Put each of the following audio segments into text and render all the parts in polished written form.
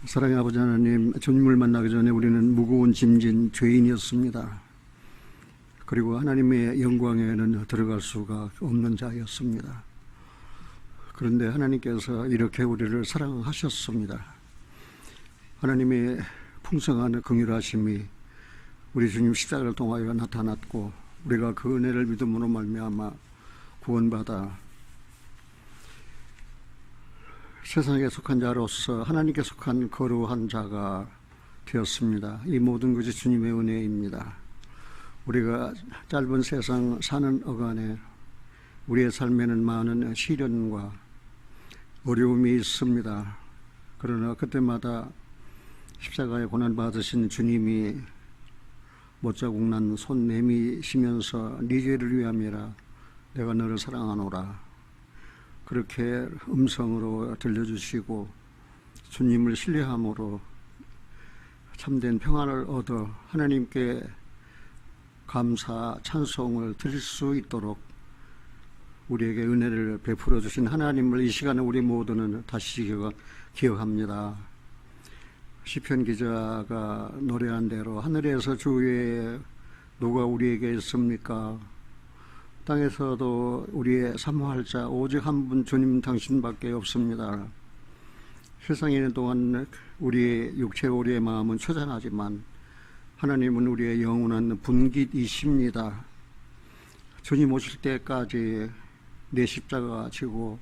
사랑의 아버지 하나님, 주님을 만나기 전에 우리는 무거운 짐진 죄인이었습니다. 그리고 하나님의 영광에는 들어갈 수가 없는 자였습니다. 그런데 하나님께서 이렇게 우리를 사랑하셨습니다. 하나님의 풍성한 긍휼하심이 우리 주님 십자가를 통하여 나타났고, 우리가 그 은혜를 믿음으로 말미암아 구원받아 세상에 속한 자로서 하나님께 속한 거룩한 자가 되었습니다. 이 모든 것이 주님의 은혜입니다. 우리가 짧은 세상 사는 어간에 우리의 삶에는 많은 시련과 어려움이 있습니다. 그러나 그때마다 십자가에 고난받으신 주님이 못자국 난 손 내미시면서 네 죄를 위함이라 내가 너를 사랑하노라, 그렇게 음성으로 들려주시고 주님을 신뢰함으로 참된 평안을 얻어 하나님께 감사 찬송을 드릴 수 있도록 우리에게 은혜를 베풀어 주신 하나님을 이 시간에 우리 모두는 다시 기억합니다. 시편 기자가 노래한 대로 하늘에서 주 외에 누가 우리에게 있습니까? 땅에서도 우리의 사모할 자 오직 한 분 주님 당신밖에 없습니다. 세상에 있는 동안 우리의 육체 우리의 마음은 초잔하지만 하나님은 우리의 영원한 분깃이십니다. 주님 오실 때까지 내 십자가가 지고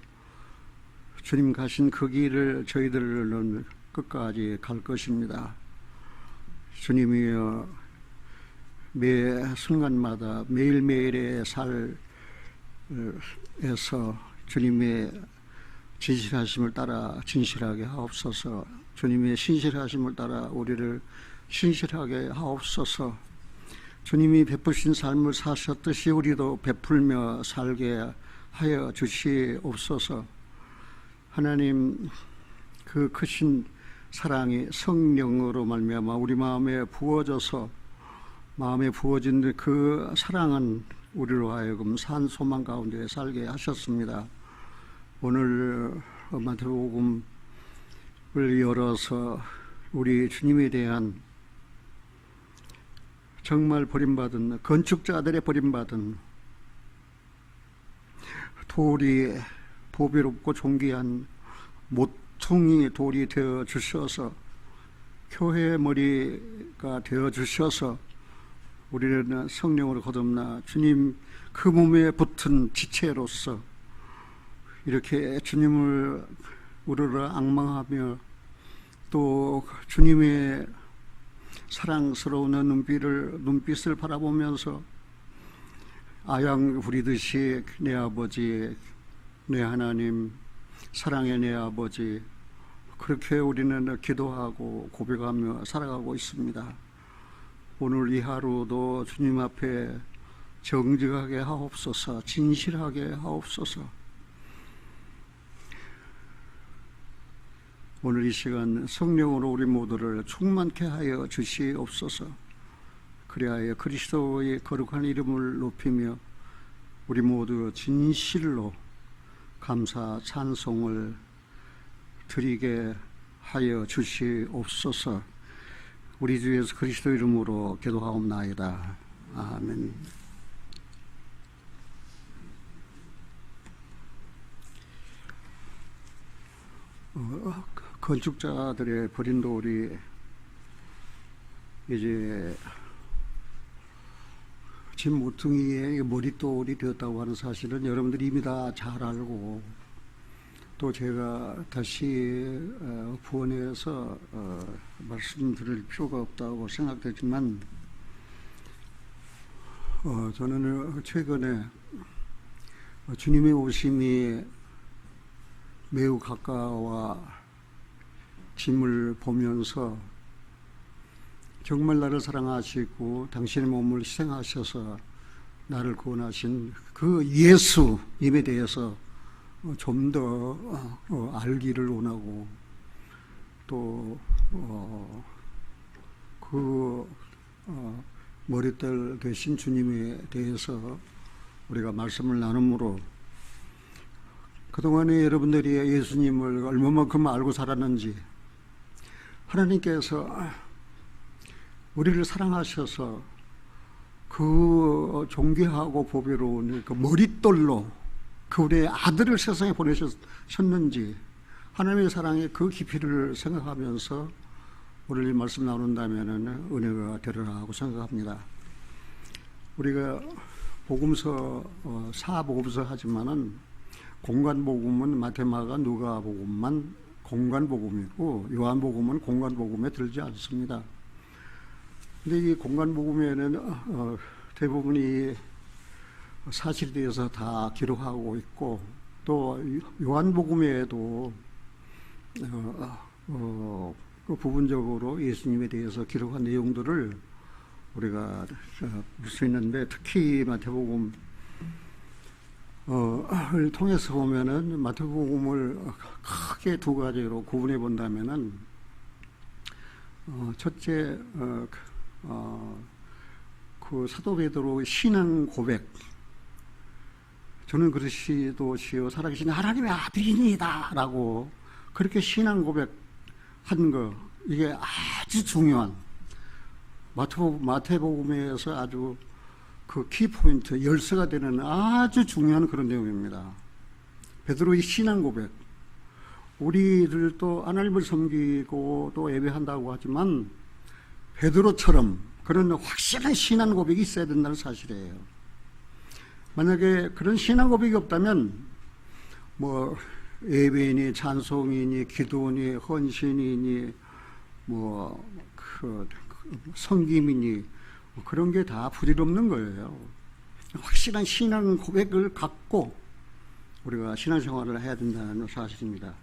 주님 가신 그 길을 저희들은 끝까지 갈 것입니다. 주님이여, 매 순간마다 매일매일의 삶에서 주님의 진실하심을 따라 진실하게 하옵소서. 주님의 신실하심을 따라 우리를 신실하게 하옵소서. 주님이 베푸신 삶을 사셨듯이 우리도 베풀며 살게 하여 주시옵소서. 하나님, 그 크신 사랑이 성령으로 말미암아 우리 마음에 부어져서 마음에 부어진 그 사랑은 우리로 하여금 산 소망 가운데 살게 하셨습니다. 오늘 마태복음을 열어서 우리 주님에 대한 정말 버림받은 건축자들의 버림받은 돌이 보배롭고 존귀한 모퉁이 돌이 되어 주셔서 교회의 머리가 되어 주셔서 우리는 성령으로 거듭나 주님 그 몸에 붙은 지체로서 이렇게 주님을 우러러 앙망하며 또 주님의 사랑스러운 눈빛을 바라보면서 아양 부리듯이 내 아버지, 내 하나님, 사랑의 내 아버지, 그렇게 우리는 기도하고 고백하며 살아가고 있습니다. 오늘 이 하루도 주님 앞에 정직하게 하옵소서, 진실하게 하옵소서. 오늘 이 시간 성령으로 우리 모두를 충만케 하여 주시옵소서. 그리하여 그리스도의 거룩한 이름을 높이며 우리 모두 진실로 감사 찬송을 드리게 하여 주시옵소서. 우리 주 예수 그리스도 이름으로 기도하옵나이다. 아멘. 건축자들의 버린 돌이 이제 집 모퉁이의 머릿돌이 되었다고 하는 사실은 여러분들이 이미 다 잘 알고, 또 제가 다시 부원해서 말씀드릴 필요가 없다고 생각되지만, 저는 최근에 주님의 오심이 매우 가까워짐을 보면서 정말 나를 사랑하시고 당신의 몸을 희생하셔서 나를 구원하신 그 예수님에 대해서 좀 더 알기를 원하고, 또 머릿돌 되신 주님에 대해서 우리가 말씀을 나눔으로 그동안에 여러분들이 예수님을 얼마만큼 알고 살았는지, 하나님께서 우리를 사랑하셔서 그 존귀하고 보배로운 그 머릿돌로 그 우리의 아들을 세상에 보내셨는지 하나님의 사랑의 그 깊이를 생각하면서 오늘 이 말씀 나눈다면 은혜가 되리라 하고 생각합니다. 우리가 복음서, 사복음서 하지만은 공간복음은 마태마가 누가복음만 공간복음이고 요한복음은 공간복음에 들지 않습니다. 근데 이 공간복음에는 대부분이 사실에 대해서 다 기록하고 있고 또 요한복음에도 그 부분적으로 예수님에 대해서 기록한 내용들을 우리가 볼 수 있는데 특히 마태복음을 통해서 보면은 마태복음을 크게 두 가지로 구분해 본다면은 첫째 그 사도 베드로의 신앙 고백, 저는 그리스도시요 살아계신 하나님의 아들이니이다 라고 그렇게 신앙 고백한 거, 이게 아주 중요한 마태복음에서 아주 그 키포인트, 열쇠가 되는 아주 중요한 그런 내용입니다. 베드로의 신앙 고백, 우리를 또 하나님을 섬기고 또 예배한다고 하지만 베드로처럼 그런 확실한 신앙 고백이 있어야 된다는 사실이에요. 만약에 그런 신앙 고백이 없다면 뭐 예배이니 찬송이니 기도니 헌신이니 그 섬김이니 그런 게 다 부질없는 거예요. 확실한 신앙 고백을 갖고 우리가 신앙생활을 해야 된다는 사실입니다.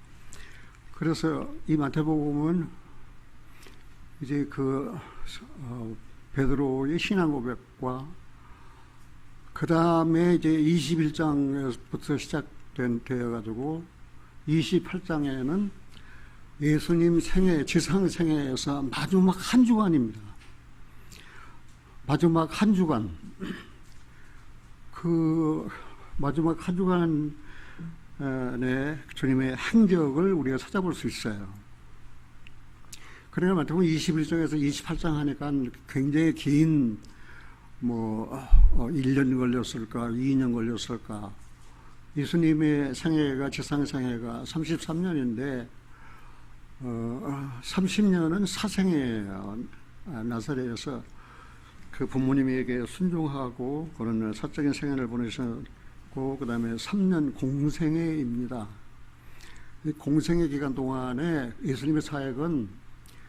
그래서 이 마태복음은 이제 그 베드로의 신앙 고백과 그 다음에 이제 21장부터 시작되어가지고 28장에는 예수님 생애, 지상 생애에서 마지막 한 주간입니다. 마지막 한 주간, 그 마지막 한 주간의 주님의 행적을 우리가 찾아볼 수 있어요. 그래야 마태복음 21장에서 28장 하니까 굉장히 긴 1년 걸렸을까, 2년 걸렸을까. 예수님의 생애가, 지상 생애가 33년인데 30년은 사생애예요. 나사렛에서 그 부모님에게 순종하고 그런 사적인 생애를 보내셨고 그 다음에 3년 공생애입니다. 공생애 기간 동안에 예수님의 사역은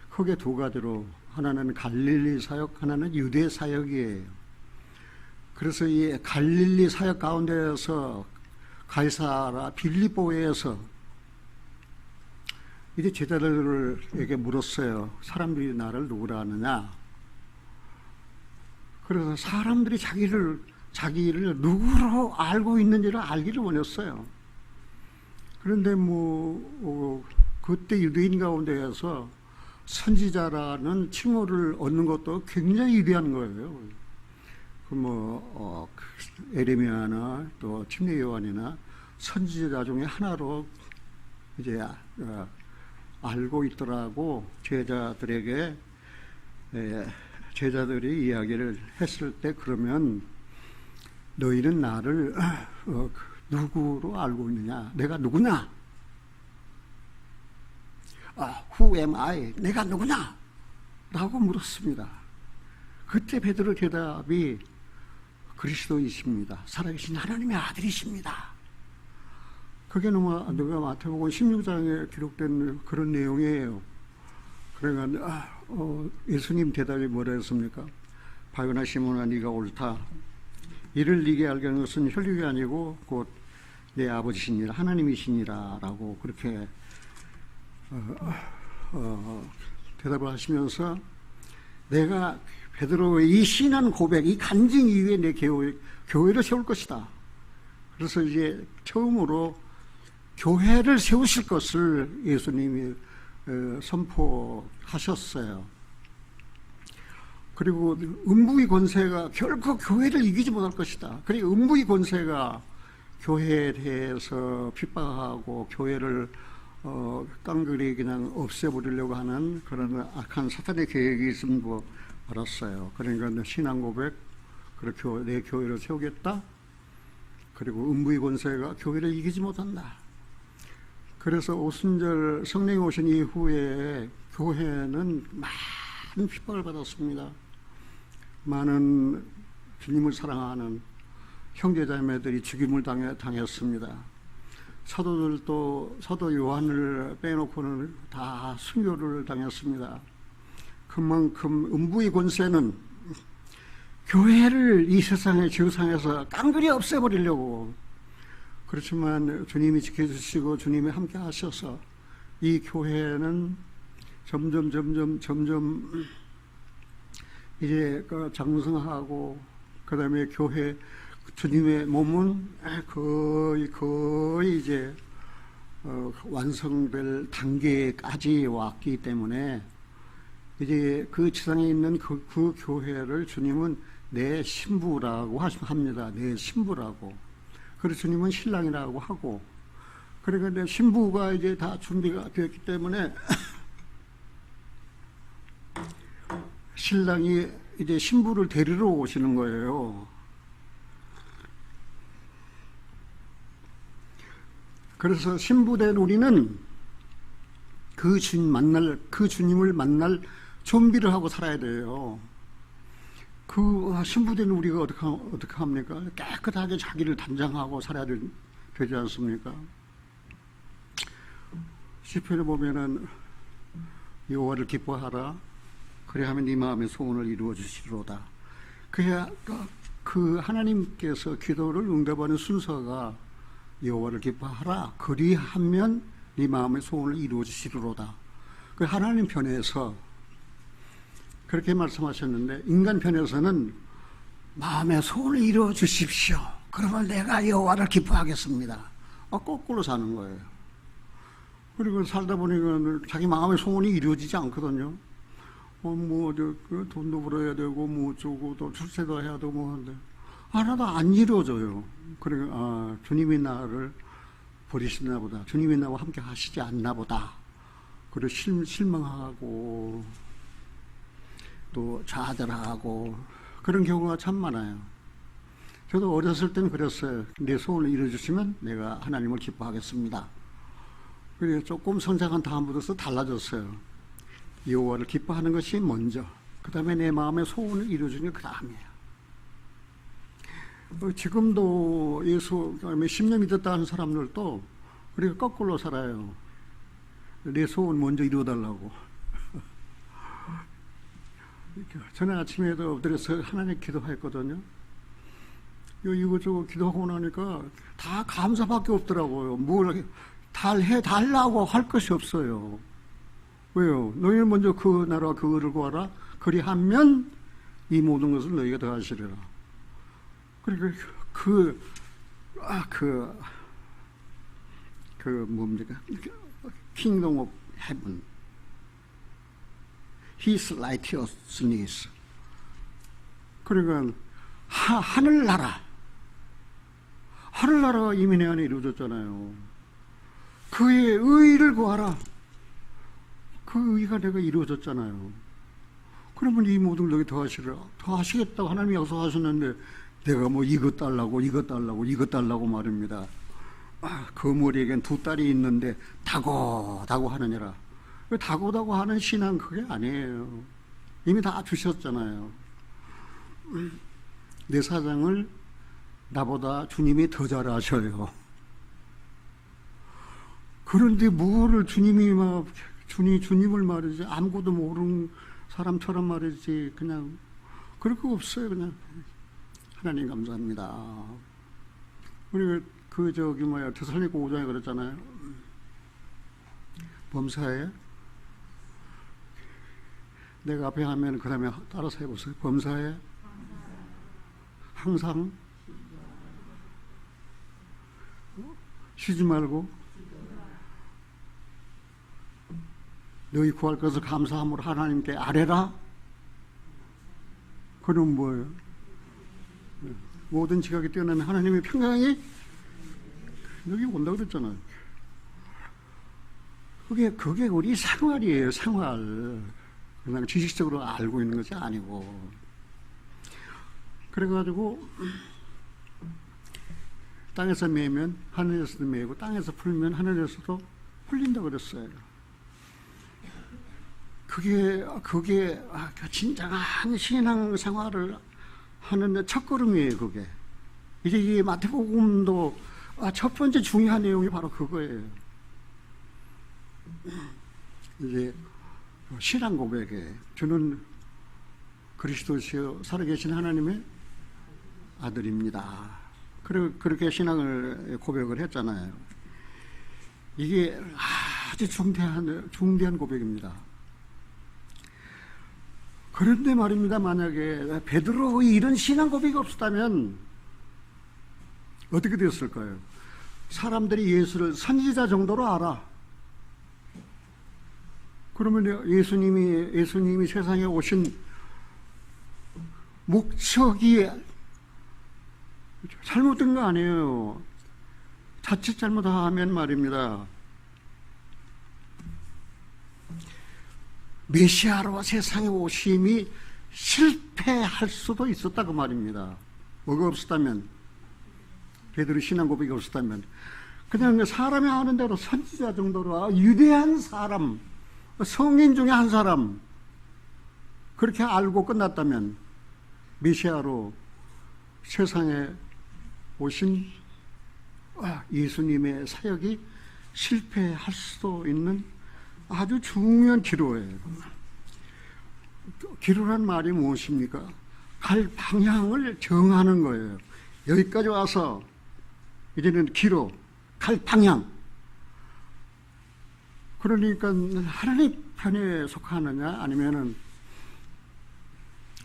크게 두 가지로, 하나는 갈릴리 사역, 하나는 유대 사역이에요. 그래서 이 갈릴리 사역 가운데에서 가이사라 빌립보에서 이제 제자들에게 물었어요. 사람들이 나를 누구라 하느냐? 그래서 사람들이 자기를 누구로 알고 있는지를 알기를 원했어요. 그런데 그때 유대인 가운데에서 선지자라는 칭호를 얻는 것도 굉장히 위대한 거예요. 에레미야나 또 침례 요한이나 선지자 중에 하나로 이제 알고 있더라고. 제자들이 이야기를 했을 때, 그러면 너희는 나를 누구로 알고 있느냐? 내가 누구냐? Who am I? 내가 누구냐? 라고 물었습니다. 그때 베드로 대답이 그리스도이십니다. 살아계신 하나님의 아들이십니다. 그게 누가 마태복음 16장에 기록된 그런 내용이에요. 그러니까 예수님 대답이 뭐라 했습니까? 바요나 시몬아, 네가 옳다. 이를 네게 알게 하는 것은 혈육이 아니고 곧 내 아버지시니라, 하나님이시니라 라고 그렇게 대답을 하시면서, 내가 베드로의 이 신앙 고백, 이 간증 이후에 내 교회를 세울 것이다. 그래서 이제 처음으로 교회를 세우실 것을 예수님이 선포하셨어요. 그리고 음부의 권세가 결코 교회를 이기지 못할 것이다. 그리고 음부의 권세가 교회에 대해서 핍박하고 교회를 깡그리 그냥 없애버리려고 하는 그런 악한 사탄의 계획이 있음을 알았어요. 그러니까 신앙 고백, 그리고 내 교회를 세우겠다. 그리고 음부의 권세가 교회를 이기지 못한다. 그래서 오순절 성령이 오신 이후에 교회는 많은 핍박을 받았습니다. 많은 주님을 사랑하는 형제자매들이 죽임을 당했습니다. 사도들도 사도 요한을 빼놓고는 다 순교를 당했습니다. 그만큼 음부의 권세는 교회를 이 세상의 지구상에서 깡그리 없애버리려고, 그렇지만 주님이 지켜주시고 주님이 함께 하셔서 이 교회는 점점 이제 장성하고, 그 다음에 교회 주님의 몸은 거의 이제 완성될 단계까지 왔기 때문에 이제 그 지상에 있는 그 교회를 주님은 내 신부라고 합니다. 내 신부라고. 그래서 주님은 신랑이라고 하고, 그러니까 내 신부가 이제 다 준비가 되었기 때문에 신랑이 이제 신부를 데리러 오시는 거예요. 그래서 신부된 우리는 그 주님을 만날 준비를 하고 살아야 돼요. 그 신부된 우리가 어떻게 합니까? 깨끗하게 자기를 단장하고 살아야 되지 않습니까? 시편에 보면은 여호와를 기뻐하라. 그래야하면 네 마음의 소원을 이루어 주시리로다. 그야 그 하나님께서 기도를 응답하는 순서가 여호와를 기뻐하라. 그리하면 네 마음의 소원을 이루어 주시리로다. 그 하나님 편에서 그렇게 말씀하셨는데, 인간 편에서는 마음의 소원을 이루어 주십시오. 그러면 내가 여호와를 기뻐하겠습니다. 거꾸로 사는 거예요. 그리고 살다 보니까 자기 마음의 소원이 이루어지지 않거든요. 돈도 벌어야 되고, 어쩌고, 또 출세도 해야 되고, 하는데, 하나도 안 이루어져요. 그러니까, 주님이 나를 버리시나 보다. 주님이 나와 함께 하시지 않나 보다. 그리고 실망하고, 또 좌절하고, 그런 경우가 참 많아요. 저도 어렸을 때는 그랬어요. 내 소원을 이루어주시면 내가 하나님을 기뻐하겠습니다. 그래서 조금 성장한 다음부터 달라졌어요. 여호와를 기뻐하는 것이 먼저, 그 다음에 내 마음의 소원을 이루어주는 게 그 다음이에요. 지금도 예수 몇십 년 믿었다 하는 사람들도 우리가 거꾸로 살아요. 내 소원 먼저 이루어달라고. 전에 아침에도 엎드려서 하나님 기도했거든요. 이거저거 기도하고 나니까 다 감사밖에 없더라고요. 뭘 해달라고 할 것이 없어요. 왜요? 너희 먼저 그 나라와 그 의를 구하라. 그리하면 이 모든 것을 너희가 더하시리라. 그러니까 뭡니까? Kingdom of Heaven, His righteousness. 그러니까 하늘나라가 이미 내 안에 이루어졌잖아요. 그의 의를 구하라. 그 의가 내가 이루어졌잖아요. 그러면 이 모든 걸 더하시라. 더하시겠다고 하나님이 약속하셨는데 내가 뭐 이것 달라고 말입니다. 그 머리에겐 두 딸이 있는데 다고 하느니라. 다고 하는 신앙 그게 아니에요. 이미 다 주셨잖아요. 내 사정을 나보다 주님이 더 잘 아셔요. 그런데 뭐를 주님을 말이지, 아무것도 모르는 사람처럼 말이지, 그냥 그럴 거 없어요. 그냥 하나님 감사합니다. 우리 데살로니가 5장에 그랬잖아요. 범사에 내가 앞에 하면 그 다음에 따라서 해보세요. 범사에 항상 쉬지 말고 너희 구할 것을 감사함으로 하나님께 아뢰라. 그럼 뭐예요? 모든 지각이 뛰어나면 하나님의 평강이 여기 온다고 그랬잖아요. 그게 우리 생활이에요, 생활. 그냥 지식적으로 알고 있는 것이 아니고. 그래가지고, 땅에서 매면 하늘에서도 매고, 땅에서 풀면 하늘에서도 풀린다고 그랬어요. 그게 진정한 신앙 생활을 하는데 첫걸음이에요, 그게. 이제 이 마태복음도 첫 번째 중요한 내용이 바로 그거예요. 이제 신앙 고백에 저는 그리스도시여 살아계신 하나님의 아들입니다. 그렇게 신앙을 고백을 했잖아요. 이게 아주 중대한 고백입니다. 그런데 말입니다, 만약에 베드로의 이런 신앙 고백이 없었다면 어떻게 됐을까요? 사람들이 예수를 선지자 정도로 알아. 그러면 예수님이 세상에 오신 목적이 잘못된 거 아니에요. 자칫 잘못하면 말입니다, 메시아로 세상에 오심이 실패할 수도 있었다 그 말입니다. 뭐가 없었다면, 베드로 신앙 고백이 없었다면, 그냥 사람이 아는 대로 선지자 정도로 유대한 사람, 성인 중에 한 사람 그렇게 알고 끝났다면 메시아로 세상에 오신 예수님의 사역이 실패할 수도 있는 아주 중요한 기로예요. 기로란 말이 무엇입니까? 갈 방향을 정하는 거예요. 여기까지 와서 이제는 기로, 갈 방향. 그러니까 하나님 편에 속하느냐 아니면은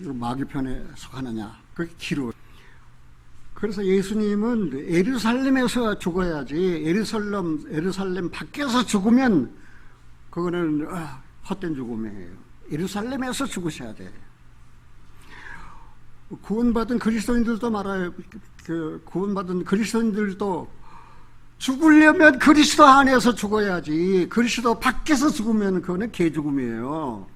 마귀 편에 속하느냐, 그게 기로. 그래서 예수님은 예루살렘에서 죽어야지, 예루살렘 밖에서 죽으면 그거는 헛된 죽음이에요. 예루살렘에서 죽으셔야 돼. 구원받은 그리스도인들도 말아요. 구원받은 그리스도인들도 죽으려면 그리스도 안에서 죽어야지, 그리스도 밖에서 죽으면 그거는 개죽음이에요.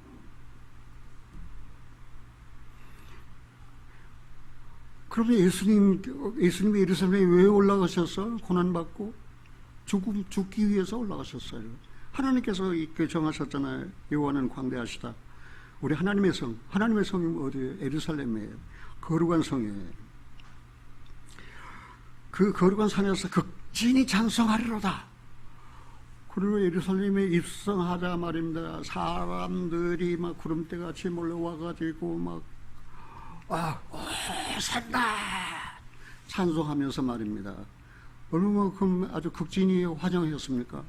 그러면 예수님이 예루살렘에 왜 올라가셨어? 고난받고 죽기 위해서 올라가셨어요. 하나님께서 이렇게 정하셨잖아요. 여호와는 광대하시다. 우리 하나님의 성이 어디예요? 예루살렘이에요. 거룩한 성이에요. 그 거룩한 산에서 극진히 찬송하리로다. 그리고 예루살렘에 입성하자 말입니다. 사람들이 막 구름대같이 몰려와가지고 막 산다 찬송하면서 말입니다. 얼마만큼 아주 극진히 환영했습니까?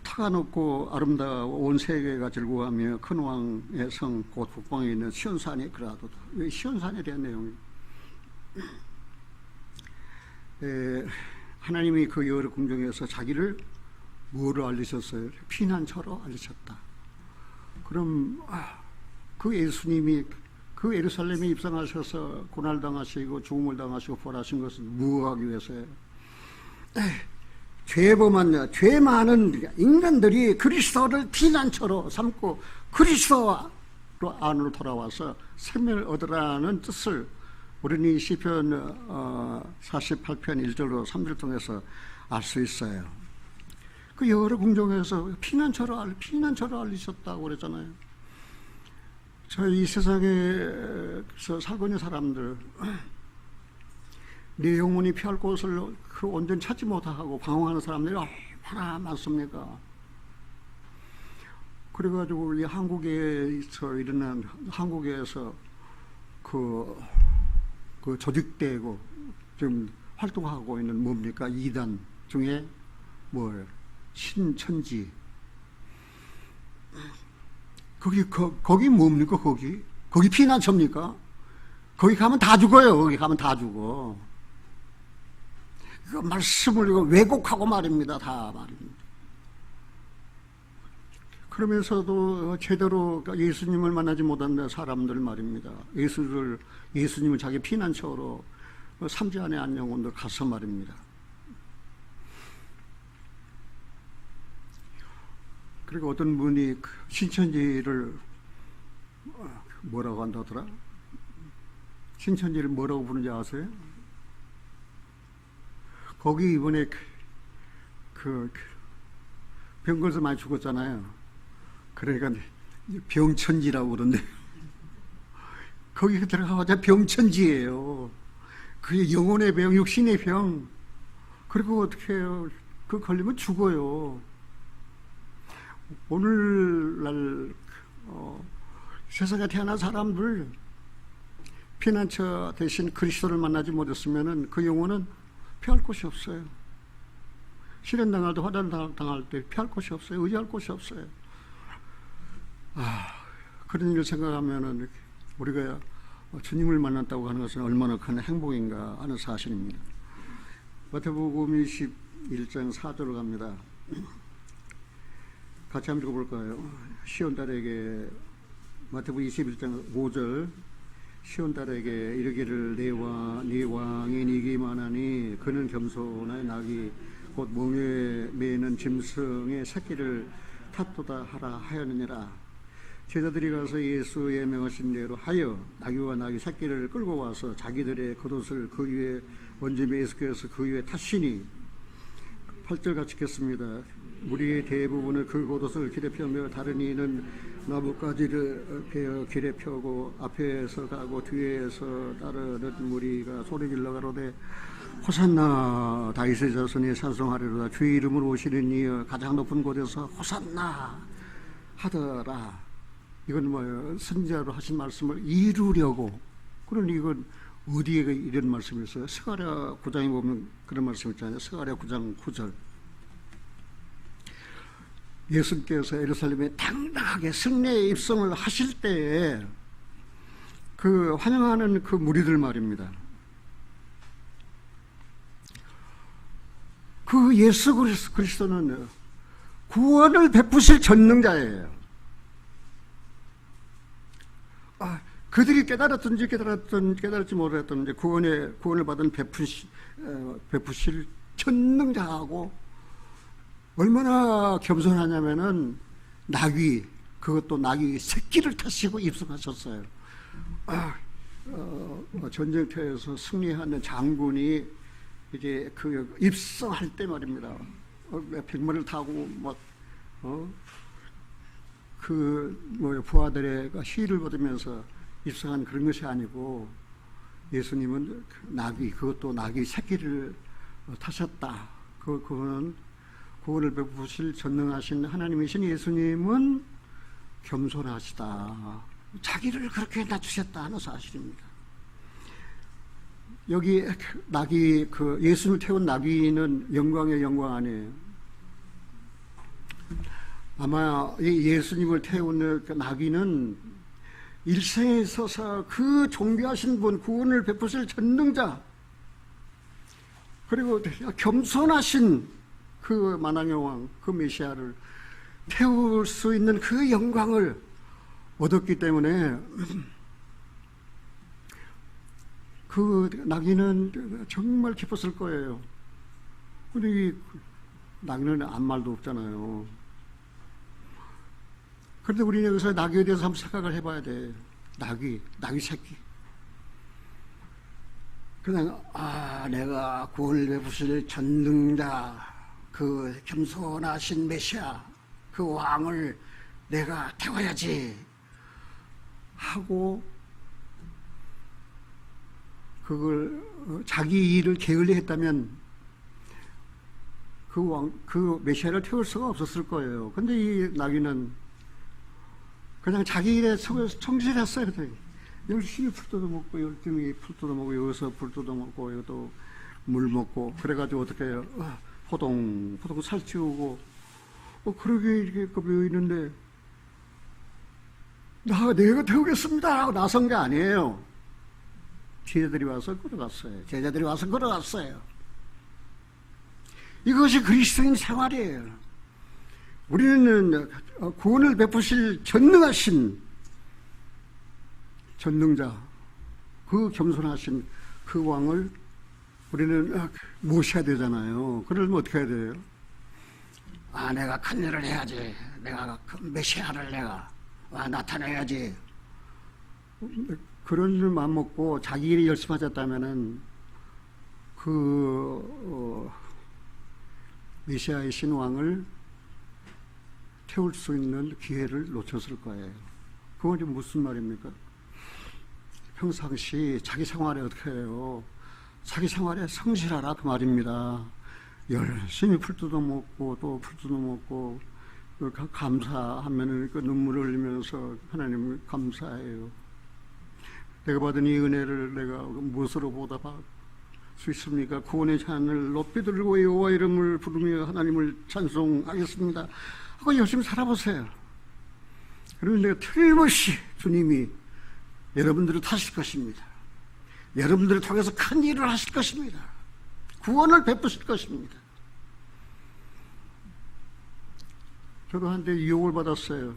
타가 높고 아름다워 온 세계가 즐거워하며 큰 왕의 성 곧 북방에 있는 시온산이 그라도다. 왜 시온산에 대한 내용이? 하나님이 그 여러 궁정에서 자기를 뭐로 알리셨어요? 피난처로 알리셨다. 그럼 그 예수님이 그 예루살렘에 입성하셔서 고난당하시고 죽음을 당하시고 부활하신 것은 무엇하기 위해서요? 죄 많은 인간들이 그리스도를 피난처로 삼고 그리스도 안으로 돌아와서 생명을 얻으라는 뜻을 우리는 이 시편 48편 1절로 3절 통해서 알 수 있어요. 그 여러 궁정에서 피난처로 알리셨다고 그랬잖아요. 저희 이 세상에서 살고 있는 사람들, 내 영혼이 피할 곳을 온전히 찾지 못하고 방황하는 사람들이 얼마나 많습니까? 그래가지고 이 한국에서 그 조직되고 지금 활동하고 있는 뭡니까? 이단 중에 뭐예요? 신천지. 거기 뭡니까? 거기 피난처입니까? 거기 가면 다 죽어요. 거기 가면 다 죽어. 그 말씀을 왜곡하고 말입니다. 다 말입니다. 그러면서도 제대로 예수님을 만나지 못한 사람들 말입니다. 예수님을 자기 피난처로 삼지 안에 안 영혼들 가서 말입니다. 그리고 어떤 분이 신천지를 뭐라고 한다더라? 신천지를 뭐라고 부르는지 아세요? 거기 이번에 병 걸려서 많이 죽었잖아요. 그러니까 병천지라고 그러는데 거기 들어가자 병천지예요. 그게 영혼의 병, 육신의 병. 그리고 어떻게 해요? 그 걸리면 죽어요. 오늘날 세상에 태어난 사람들 피난처 대신 그리스도를 만나지 못했으면 그 영혼은 피할 곳이 없어요. 시련 당할 때, 화단 당할 때 피할 곳이 없어요. 의지할 곳이 없어요. 그런 일을 생각하면은 우리가 주님을 만났다고 하는 것은 얼마나 큰 행복인가 하는 사실입니다. 마태복음 21장 4절로 갑니다. 같이 한번 읽어볼까요? 시온딸에게 마태복음 21장 5절 시온딸에게 이르기를 네 왕이 니기만하니 그는 겸손하여 낙이 곧 몽에 매는 짐승의 새끼를 탓도다 하라 하였느니라. 제자들이 가서 예수의 명하신 대로 하여 나귀와 나귀 새끼를 끌고 와서 자기들의 겉옷을 그 위에 얹으며 예수께서 그 위에 타시니 8절 같이 읽겠습니다. 무리의 대부분은 그 겉옷을 길에 펴며 다른 이는 나뭇가지를 베어 길에 펴고 앞에서 가고 뒤에서 따르는 무리가 소리질러 가로되 호산나 다윗의 자손이 찬송하리로다. 주의 이름으로 오시는 이여 가장 높은 곳에서 호산나 하더라. 이건 뭐예요? 선지자로 하신 말씀을 이루려고. 그러니 이건 어디에 이런 말씀이 있어요? 스가랴 9장에 보면 그런 말씀 있잖아요. 스가랴 9장 9절. 예수님께서 예루살렘에 당당하게 승리의 입성을 하실 때에 그 환영하는 그 무리들 말입니다. 그 예수 그리스도는 구원을 베푸실 전능자예요. 그들이 깨달을지 모르겠던지 구원을 받은 베푸실 전능자하고 얼마나 겸손하냐면은 그것도 나귀 새끼를 타시고 입성하셨어요. 전쟁터에서 승리하는 장군이 이제 그 입성할 때 말입니다. 백마를 타고 부하들의 시위를 받으면서 입성한 그런 것이 아니고 예수님은 그것도 나귀 새끼를 타셨다. 그거는 구원을 베푸실 전능하신 하나님이신 예수님은 겸손하시다. 자기를 그렇게 낮추셨다 하는 사실입니다. 여기 예수님을 태운 나귀는 영광의 영광 아니에요. 아마 예수님을 태운 그 나귀는 일생에 있어서 그 존귀하신 분, 구원을 베푸실 전능자, 그리고 겸손하신 그 만왕의 왕, 그 메시아를 태울 수 있는 그 영광을 얻었기 때문에 그 나귀는 정말 기뻤을 거예요. 근데 이 나귀는 아무 말도 없잖아요. 그런데 우리는 여기서 나귀에 대해서 한번 생각을 해봐야 돼. 나귀 새끼. 그냥 내가 구원을 베푸실 전능자, 그 겸손하신 메시아, 그 왕을 내가 태워야지 하고 그걸 자기 일을 게을리 했다면 그 메시아를 태울 수가 없었을 거예요. 근데 이 나귀는 그냥 자기 일에 성실했어요. 열심히 풀 뜯어먹고 열심히 풀 뜯어먹고 여기서 풀 뜯어먹고 여기도 물 먹고 그래가지고 어떻게 해요? 포동 살찌우고 그러게 이렇게 겁이 있는데 내가 태우겠습니다 하고 나선 게 아니에요. 제자들이 와서 끌어갔어요. 이것이 그리스도인 생활이에요. 우리는 구원을 베푸실 전능하신 전능자, 그 겸손하신 그 왕을 우리는 모셔야 되잖아요. 그러면 어떻게 해야 돼요? 내가 큰 일을 해야지. 내가 그 메시아를 내가 나타내야지. 그런 줄 마음 먹고 자기 일이 열심히 하셨다면은 메시아의 신왕을 태울 수 있는 기회를 놓쳤을 거예요. 그건 지금 무슨 말입니까? 평상시 자기 생활에 어떻게 해요? 자기 생활에 성실하라 그 말입니다. 열심히 풀 뜯어 먹고 또 풀 뜯어 먹고 감사하면 그 눈물을 흘리면서 하나님을 감사해요. 내가 받은 이 은혜를 내가 무엇으로 보답할 수 있습니까? 구원의 잔을 높이 들고 여호와 이름을 부르며 하나님을 찬송하겠습니다 하고 열심히 살아보세요. 그러면 내가 틀림없이 주님이 여러분들을 타실 것입니다. 여러분들을 통해서 큰 일을 하실 것입니다. 구원을 베푸실 것입니다. 저도 한때 유혹을 받았어요.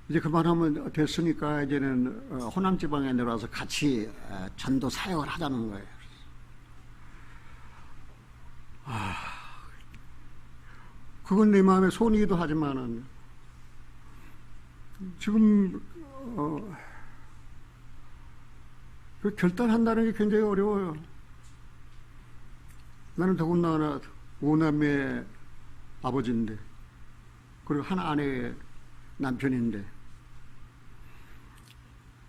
이제 그만하면 됐으니까 이제는 호남 지방에 내려와서 같이 전도 사역을 하자는 거예요. 그건 내 마음의 소원이기도 하지만은 지금 그 결단한다는 게 굉장히 어려워요. 나는 더군다나 5남매 아버지인데, 그리고 한 아내의 남편인데,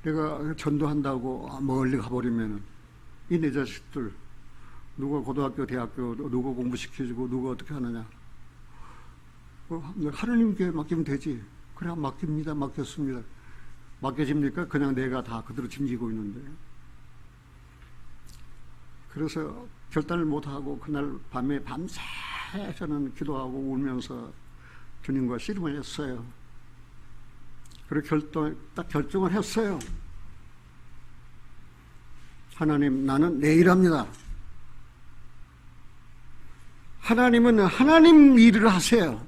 내가 전도한다고 멀리 가버리면 이 내 자식들 누가 고등학교, 대학교 누가 공부시켜주고 누가 어떻게 하느냐. 하느님께 맡기면 되지. 그래, 맡깁니다. 맡겼습니다. 맡겨집니까? 그냥 내가 다 그대로 짐지고 있는데. 그래서 결단을 못하고 그날 밤에 밤새 저는 기도하고 울면서 주님과 씨름을 했어요. 그리고 딱 결정을 했어요. 하나님, 나는 내일 합니다. 하나님은 하나님 일을 하세요.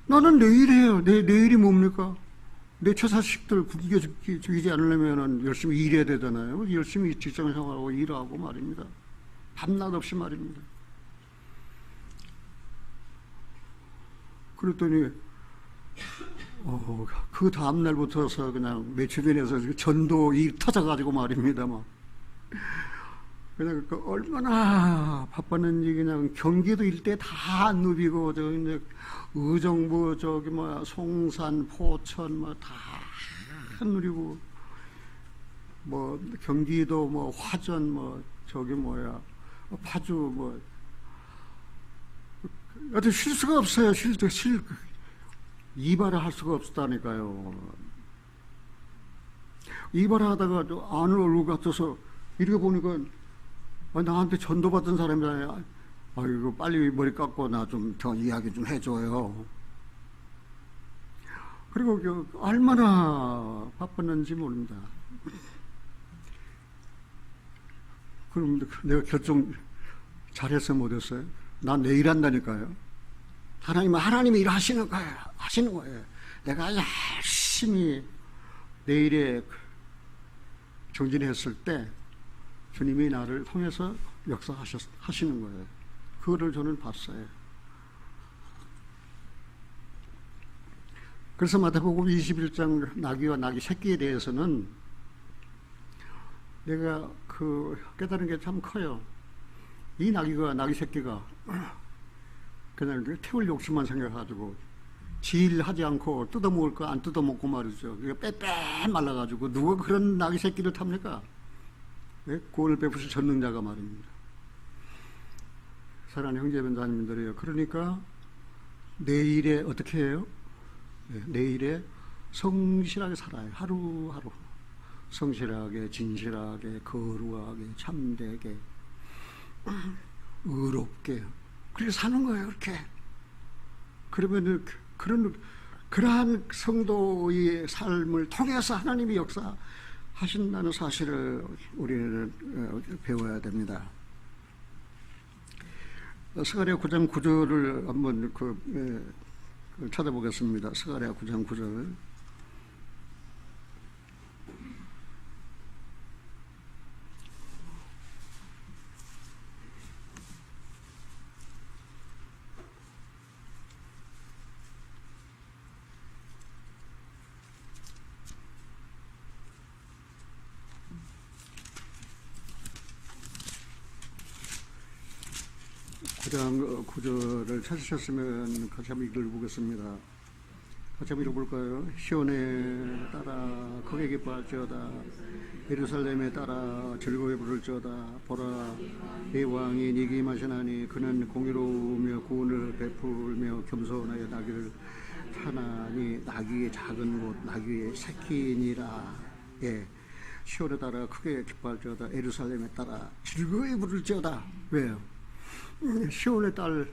나는 내일 해요. 내일이 뭡니까? 내 처자식들 굶겨 죽이지 않으려면 열심히 일해야 되잖아요. 열심히 직장 생활하고 일하고 말입니다. 밤낮 없이 말입니다. 그랬더니 그 다음날부터서 그냥 며칠 전에서 전도 일 터져가지고 말입니다. 막 그냥 얼마나 바빴는지 그냥 경기도 일대 다 누비고 이제 의정부 송산 포천 다 누리고 경기도 화전 파주 어떻게 쉴 수가 없어요. 이발을 할 수가 없었다니까요. 이발을 하다가 아는 얼굴 같아서 이렇게 보니까 나한테 전도받은 사람이잖아요. 이거 빨리 머리 깎고 나 좀 더 이야기 좀 해줘요. 그리고 얼마나 바빴는지 모릅니다. 그럼 내가 결정 잘했어요, 못했어요? 난 내일 한다니까요. 하나님이 일하시는 거예요. 내가 열심히 내일에 정진했을 때 주님이 나를 통해서 역사하시는 거예요. 그거를 저는 봤어요. 그래서 마태복음 21장 나귀와 나귀 새끼에 대해서는 내가 깨달은 게 참 커요. 이 나귀 새끼가 그냥 태울 욕심만 생겨가지고 지일하지 않고 뜯어먹을 거 안 뜯어먹고 말이죠. 빼빼 말라가지고 누가 그런 나귀 새끼를 탑니까? 네? 구원을 베푸실 전능자가 말입니다. 사랑하는 형제변자님들이요. 그러니까 내일에 어떻게 해요? 네, 내일에 성실하게 살아요. 하루하루 성실하게, 진실하게, 거룩하게, 참되게, 의롭게 그렇게 사는 거예요. 그렇게. 그러면 그러한 성도의 삶을 통해서 하나님이 역사하신다는 사실을 우리는 배워야 됩니다. 스가랴 9장 9절을 한번 찾아보겠습니다. 스가랴 9장 9절. 9장 9절을 찾으셨으면 같이 한번 읽어보겠습니다. 같이 한번 읽어볼까요? 시온에 따라 크게 기뻐할지어다. 예루살렘에 따라 즐거이 부를지어다. 보라, 네 왕이 네게 임하시나니 그는 공의로우며 구원을 베풀며 겸손하여 나귀를 타나니 나귀의 작은 곳 나귀의 새끼니라. 예, 시온에 따라 크게 기뻐할지어다. 예루살렘에 따라 즐거이 부를지어다. 왜요? 시온의 딸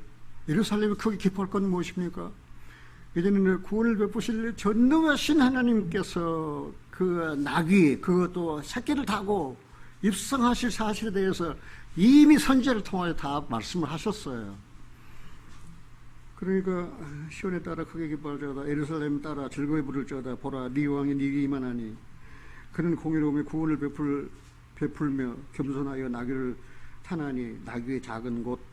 예루살렘이 크게 기뻐할 건 무엇입니까? 이제는 구원을 베푸실 전능하신 하나님께서 그 나귀 그것도 새끼를 타고 입성하실 사실에 대해서 이미 선지자를 통하여 다 말씀을 하셨어요. 그러니까 시온에 따라 크게 기뻐할지어다. 예루살렘에 따라 즐거이 부를지어다. 보라, 네 왕이 네게 임하나니 그는 공의로움에 구원을 베풀며 겸손하여 나귀를 타나니 나귀의 작은 곳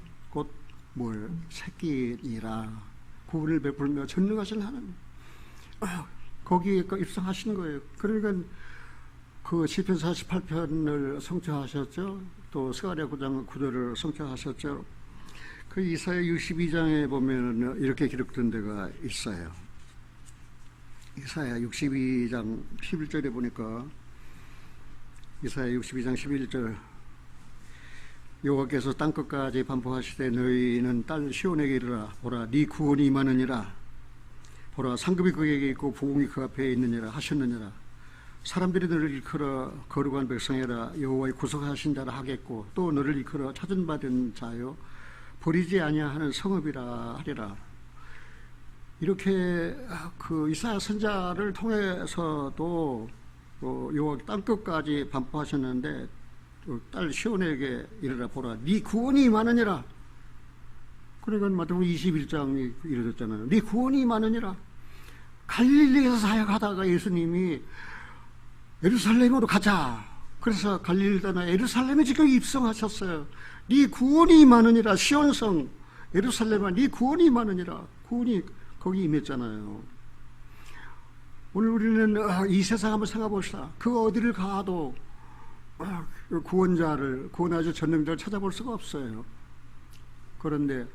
뭐예요? 새끼니라. 구원을 베풀며 전능하신 하나님, 거기에 입성하신 거예요. 그러니까 그 시편 48편을 성취하셨죠. 또 스가랴 9장 9절을 성취하셨죠. 그 이사야 62장에 보면 이렇게 기록된 데가 있어요. 이사야 62장 11절에 보니까 이사야 62장 11절 여호와께서 땅끝까지 반포하시되 너희는 딸 시온에게 이르라. 보라, 네 구원이 임하느니라. 보라, 상급이 그에게 있고 부흥이 그 앞에 있느니라 하셨느니라. 사람들이 너를 일컬어 거룩한 백성이라 여호와의 구속하신 자라 하겠고 또 너를 일컬어 찾은받은 자요 버리지 아니하는 성읍이라 하리라. 이렇게 그 이사야 선자를 통해서도 여호와 땅끝까지 반포하셨는데 딸 시온에게 이르라. 보라, 네 구원이 임하느니라. 그러니까 마태복음 21장이 이르렀잖아요. 네 구원이 임하느니라. 갈릴리에서 사역하다가 예수님이 예루살렘으로 가자. 그래서 갈릴리 떠나 예루살렘에 지금 입성하셨어요. 네 구원이 임하느니라. 시온성 예루살렘아, 네 구원이 임하느니라. 구원이 거기 임했잖아요. 오늘 우리는 이 세상 한번 생각해 봅시다. 그 어디를 가도 구원자를, 구원하실 전능자를 찾아볼 수가 없어요. 그런데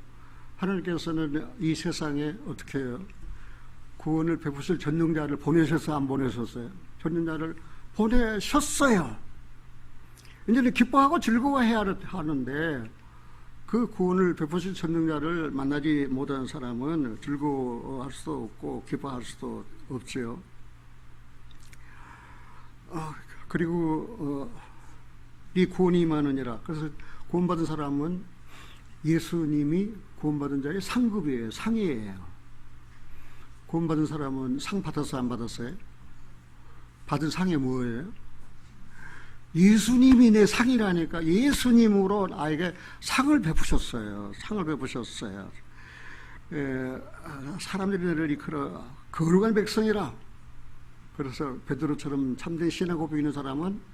하나님께서는 이 세상에 어떻게 해요? 구원을 베푸실 전능자를 보내셔서 안 보내셨어요? 전능자를 보내셨어요. 이제는 기뻐하고 즐거워해야 하는데 그 구원을 베푸실 전능자를 만나지 못한 사람은 즐거워할 수도 없고 기뻐할 수도 없지요. 그리고 네 구원이 임하느니라. 그래서 구원받은 사람은 예수님이 구원받은 자의 상급이에요. 상이에요. 구원받은 사람은 상 받았어요? 안 받았어요? 받은 상이 뭐예요? 예수님이 내 상이라니까. 예수님으로 나에게 상을 베푸셨어요. 상을 베푸셨어요. 사람들이 너를 이끌어 거룩한 백성이라. 그래서 베드로처럼 참된 신앙 고백 있는 사람은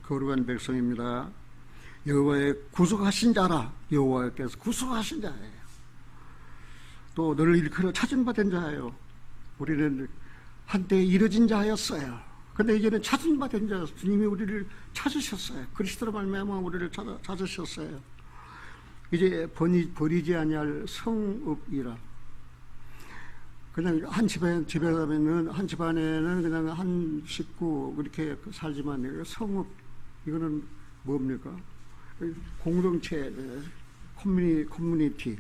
거룩한 백성입니다. 여호와의 구속하신 자라. 여호와께서 구속하신 자예요. 또 너를 일컬어 찾은받은 자예요. 우리는 한때 이뤄진 자였어요. 근데 이제는 찾은받은 자, 주님이 우리를 찾으셨어요. 그리스도로 말미암아 우리를 찾으셨어요. 이제 버리지 아니할 성읍이라. 그냥 한 집에 가면은 한 집안에는 그냥 한 식구 그렇게 살지만 성읍 이거는 뭡니까? 공동체, 커뮤니티.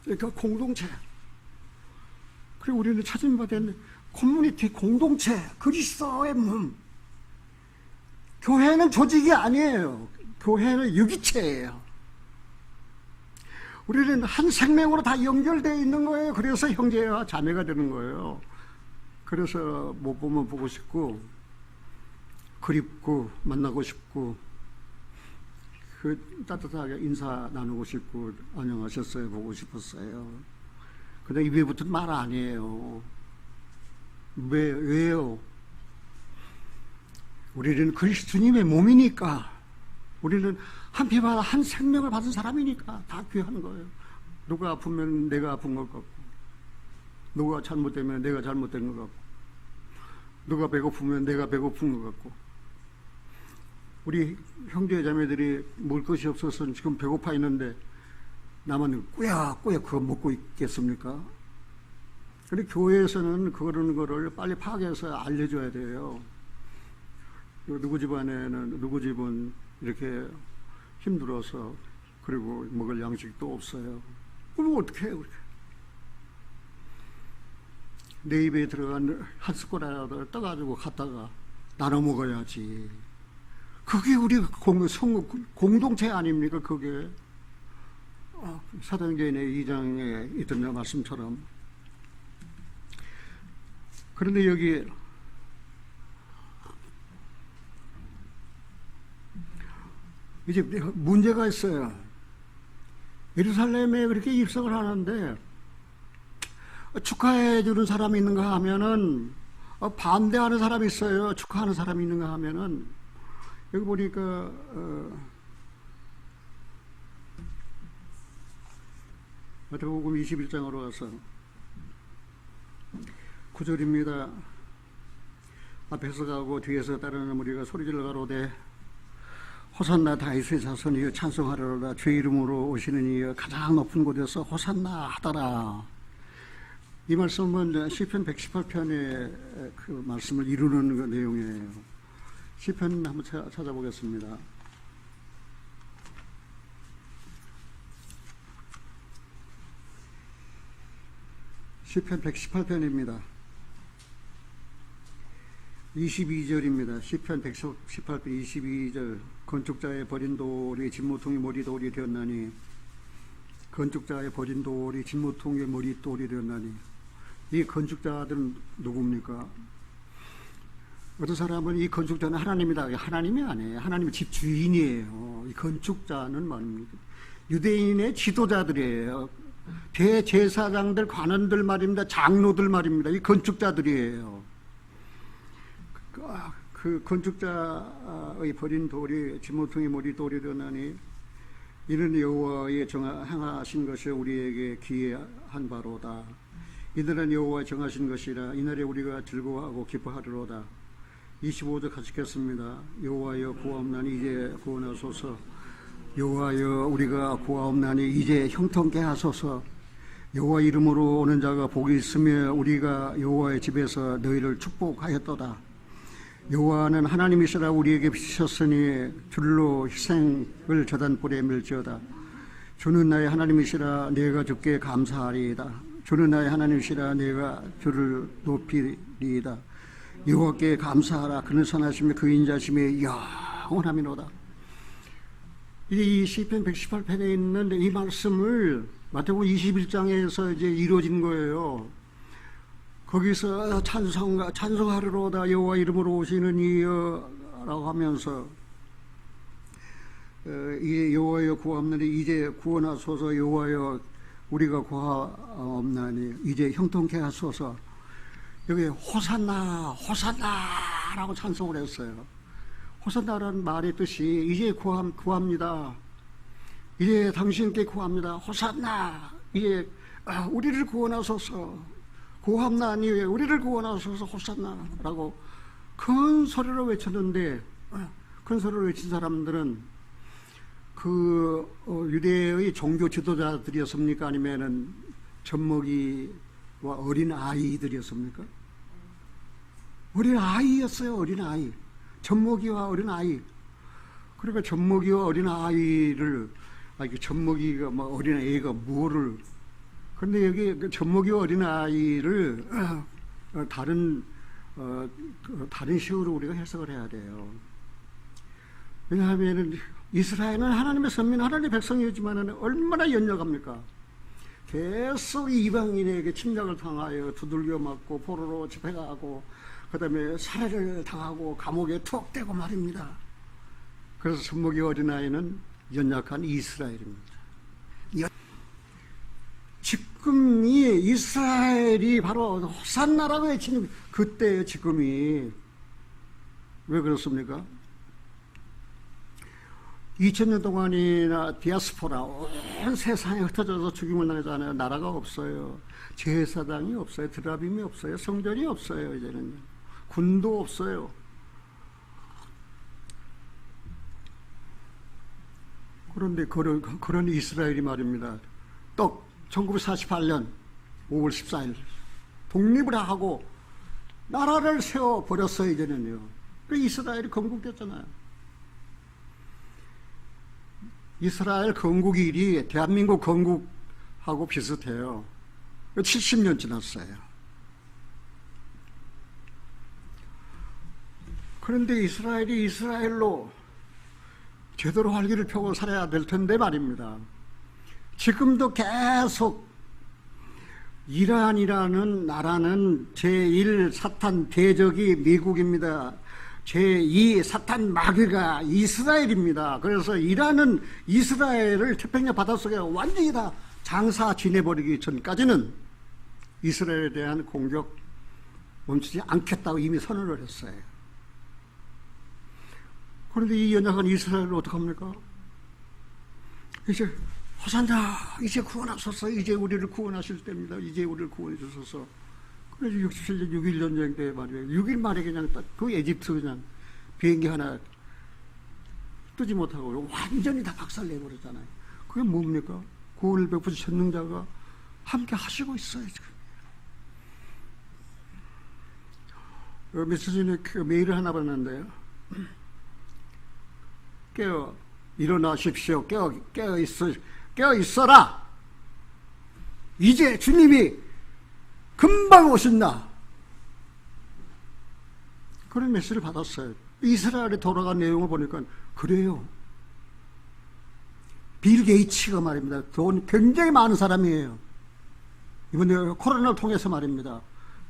그러니까 공동체. 그리고 우리는 찾은받은 커뮤니티, 공동체, 그리스도의 몸. 교회는 조직이 아니에요. 교회는 유기체예요. 우리는 한 생명으로 다 연결되어 있는 거예요. 그래서 형제와 자매가 되는 거예요. 그래서 못 보면 보고 싶고 그립고 만나고 싶고 그 따뜻하게 인사 나누고 싶고 안녕하셨어요 보고 싶었어요. 근데 입에 붙은 말 아니에요. 왜요? 우리는 그리스도님의 몸이니까. 우리는 한 피와 한 생명을 받은 사람이니까 다 귀한 거예요. 누가 아프면 내가 아픈 것 같고, 누가 잘못되면 내가 잘못된 것 같고, 누가 배고프면 내가 배고픈 것 같고, 우리 형제 자매들이 먹을 것이 없어서 지금 배고파 있는데 나만 꾸역꾸역 그거 먹고 있겠습니까? 근데 교회에서는 그런 거를 빨리 파악해서 알려줘야 돼요. 누구 집안에는 누구 집은 이렇게 힘들어서 그리고 먹을 양식도 없어요. 그럼 어떻게 해요? 내 입에 들어간 한 숟가락을 떠가지고 갖다가 나눠 먹어야지. 그게 우리 공동체 아닙니까? 그게 사도행전의 2장에 있던 말씀처럼. 그런데 여기 이제 문제가 있어요. 예루살렘에 그렇게 입성을 하는데 축하해 주는 사람이 있는가 하면은 반대하는 사람이 있어요. 축하하는 사람이 있는가 하면은 여기 보니까 마태복음 21장으로 가서 9절입니다. 앞에서 가고 뒤에서 따르는 무리가 소리질러 가로되 호산나 다윗의 자손이여 찬송하리로다. 주의 이름으로 오시는 이여 가장 높은 곳에서 호산나 하더라. 이 말씀은 시편 118편의 그 말씀을 이루는 그 내용이에요. 시편 한번 찾아보겠습니다. 시편 118편입니다. 22절입니다. 시편 118편 22절. 건축자의 버린 돌이 진모퉁이 머리돌이 되었나니, 건축자의 버린 돌이 진모퉁이 머리돌이 되었나니. 이 건축자들은 누굽니까? 어떤 사람은 이 건축자는 하나님이다. 하나님이 아니에요. 하나님은 집 주인이에요. 이 건축자는 말입니다. 유대인의 지도자들이에요. 대제사장들, 관원들 말입니다. 장로들 말입니다. 이 건축자들이에요. 그 건축자의 버린 돌이 진모퉁이 머리돌이 되었나니 이는 여호와의 행하신 것이 우리에게 기이한 바로다. 이들은 여호와 정하신 것이라 이날에 우리가 즐거워하고 기뻐하리로다. 25절 같이 읽겠습니다. 여호와여 구하옵나니 이제 구원하소서. 여호와여 우리가 구하옵나니 이제 형통케 하소서. 여호와 이름으로 오는 자가 복이 있으며 우리가 여호와의 집에서 너희를 축복하였도다. 여호와는 하나님이시라 우리에게 비추셨으니 줄로 희생을 저단불에 밀지어다. 주는 나의 하나님이시라 내가 주께 감사하리이다. 주는 나의 하나님이시라 내가 주를 높이리이다. 여호와께 감사하라. 그는 선하시며 그 인자심이 영원하미로다. 이 시편 118편에 있는 이 말씀을 마태복음 21장에서 이제 이루어진 거예요. 거기서 찬송하리로다. 여호와 이름으로 오시는 이여라고 하면서 여호와여 구하옵나니 이제 구원하소서. 여호와여 우리가 구하옵나니 이제 형통케 하소서. 여기 호산나 호산나라고 찬송을 했어요. 호산나라는 말의 뜻이 이제 구합니다. 이제 당신께 구합니다. 호산나. 이제 우리를 구원하소서. 구합나니 우리를 구원하소서. 호산나라고 큰 소리로 외쳤는데, 큰 소리로 외친 사람들은 그 유대의 종교 지도자들이었습니까? 아니면은 젖먹이와 어린 아이들이었습니까? 어린 아이였어요. 어린 아이. 젖먹이와 어린 아이. 그러니까 젖먹이와 어린 아이를, 젖먹이가 뭐 어린 애가 뭐를, 근데 여기 젖먹이와 어린 아이를 다른 식으로 우리가 해석을 해야 돼요. 왜냐하면 이스라엘은 하나님의 선민, 하나님의 백성이었지만 얼마나 연약합니까? 계속 이방인에게 침략을 당하여 두들겨 맞고 포로로 집행하고 그 다음에 살해를 당하고 감옥에 투옥되고 말입니다. 그래서 젖먹이 어린아이는 연약한 이스라엘입니다. 지금 이 이스라엘이 바로 호산나라고 외치는 그때의 지금이 왜 그렇습니까? 2000년 동안이나 디아스포라 온 세상에 흩어져서 죽임을 당하잖아요. 나라가 없어요. 제사장이 없어요. 드라빔이 없어요. 성전이 없어요. 이제는 군도 없어요. 그런데 그런 이스라엘이 말입니다. 또 1948년 5월 14일 독립을 하고 나라를 세워버렸어요. 이제는요. 이스라엘이 건국됐잖아요. 이스라엘 건국일이 대한민국 건국하고 비슷해요. 70년 지났어요. 그런데 이스라엘이 이스라엘로 제대로 활기를 펴고 살아야 될 텐데 말입니다. 지금도 계속 이란이라는 나라는 제1 사탄 대적이 미국입니다. 제2 사탄 마귀가 이스라엘입니다. 그래서 이란은 이스라엘을 태평양 바닷속에 완전히 다 장사 지내버리기 전까지는 이스라엘에 대한 공격 멈추지 않겠다고 이미 선언을 했어요. 그런데 이 연약한 이스라엘을 어떡합니까? 이제 호산나, 이제 구원하소서, 이제 우리를 구원하실 때입니다. 이제 우리를 구원해 주소서. 그래서 67년 6.1 전쟁 때 말이에요. 6일 만에 그냥 딱 그 에집트 그냥 비행기 하나 뜨지 못하고 완전히 다 박살내버렸잖아요. 그게 뭡니까? 구원을 베푸신 전능자가 함께 하시고 있어요, 지금. 며칠 전에 메일을 하나 받았는데요. 일어나십시오. 깨어 있어라. 이제 주님이 금방 오신다. 그런 메시지를 받았어요. 이스라엘에 돌아간 내용을 보니까 그래요. 빌 게이츠가 말입니다. 돈 굉장히 많은 사람이에요. 이번에 코로나를 통해서 말입니다.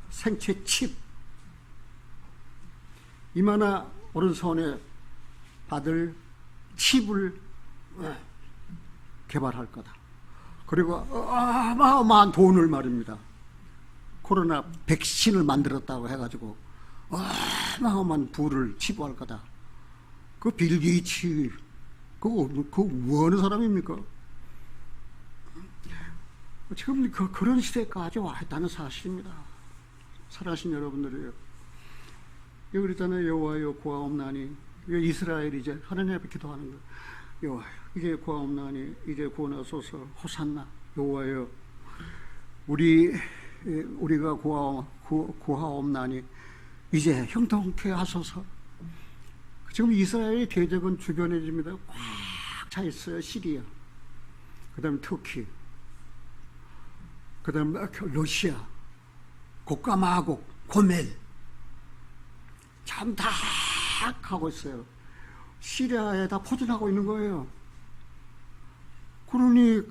생체 칩 이마나 오른손에 받을 칩을 개발할 거다. 그리고 어마어마한 돈을 말입니다. 코로나 백신을 만들었다고 해가지고 어마어마한 부를 치부할 거다. 그 빌 게이츠 그거 뭐 하는 사람입니까? 지금 그런 시대까지 와 있다는 사실입니다. 사랑하신 여러분들이요. 여기 그랬잖아요. 여호와여 구하옵나니. 이스라엘이 이제 하나님 앞에 기도하는 거예요. 여호와여 이제 구하옵나니 이제 구원하소서. 호산나. 여호와여 우리가 구하옵나니 이제 형통케 하소서. 지금 이스라엘의 대적은 주변에 집니다. 꽉 차 있어요. 시리아, 그 다음에 터키, 그 다음에 러시아, 고까마국, 고멜 참 다 하고 있어요. 시리아에 다 포진하고 있는 거예요. 그러니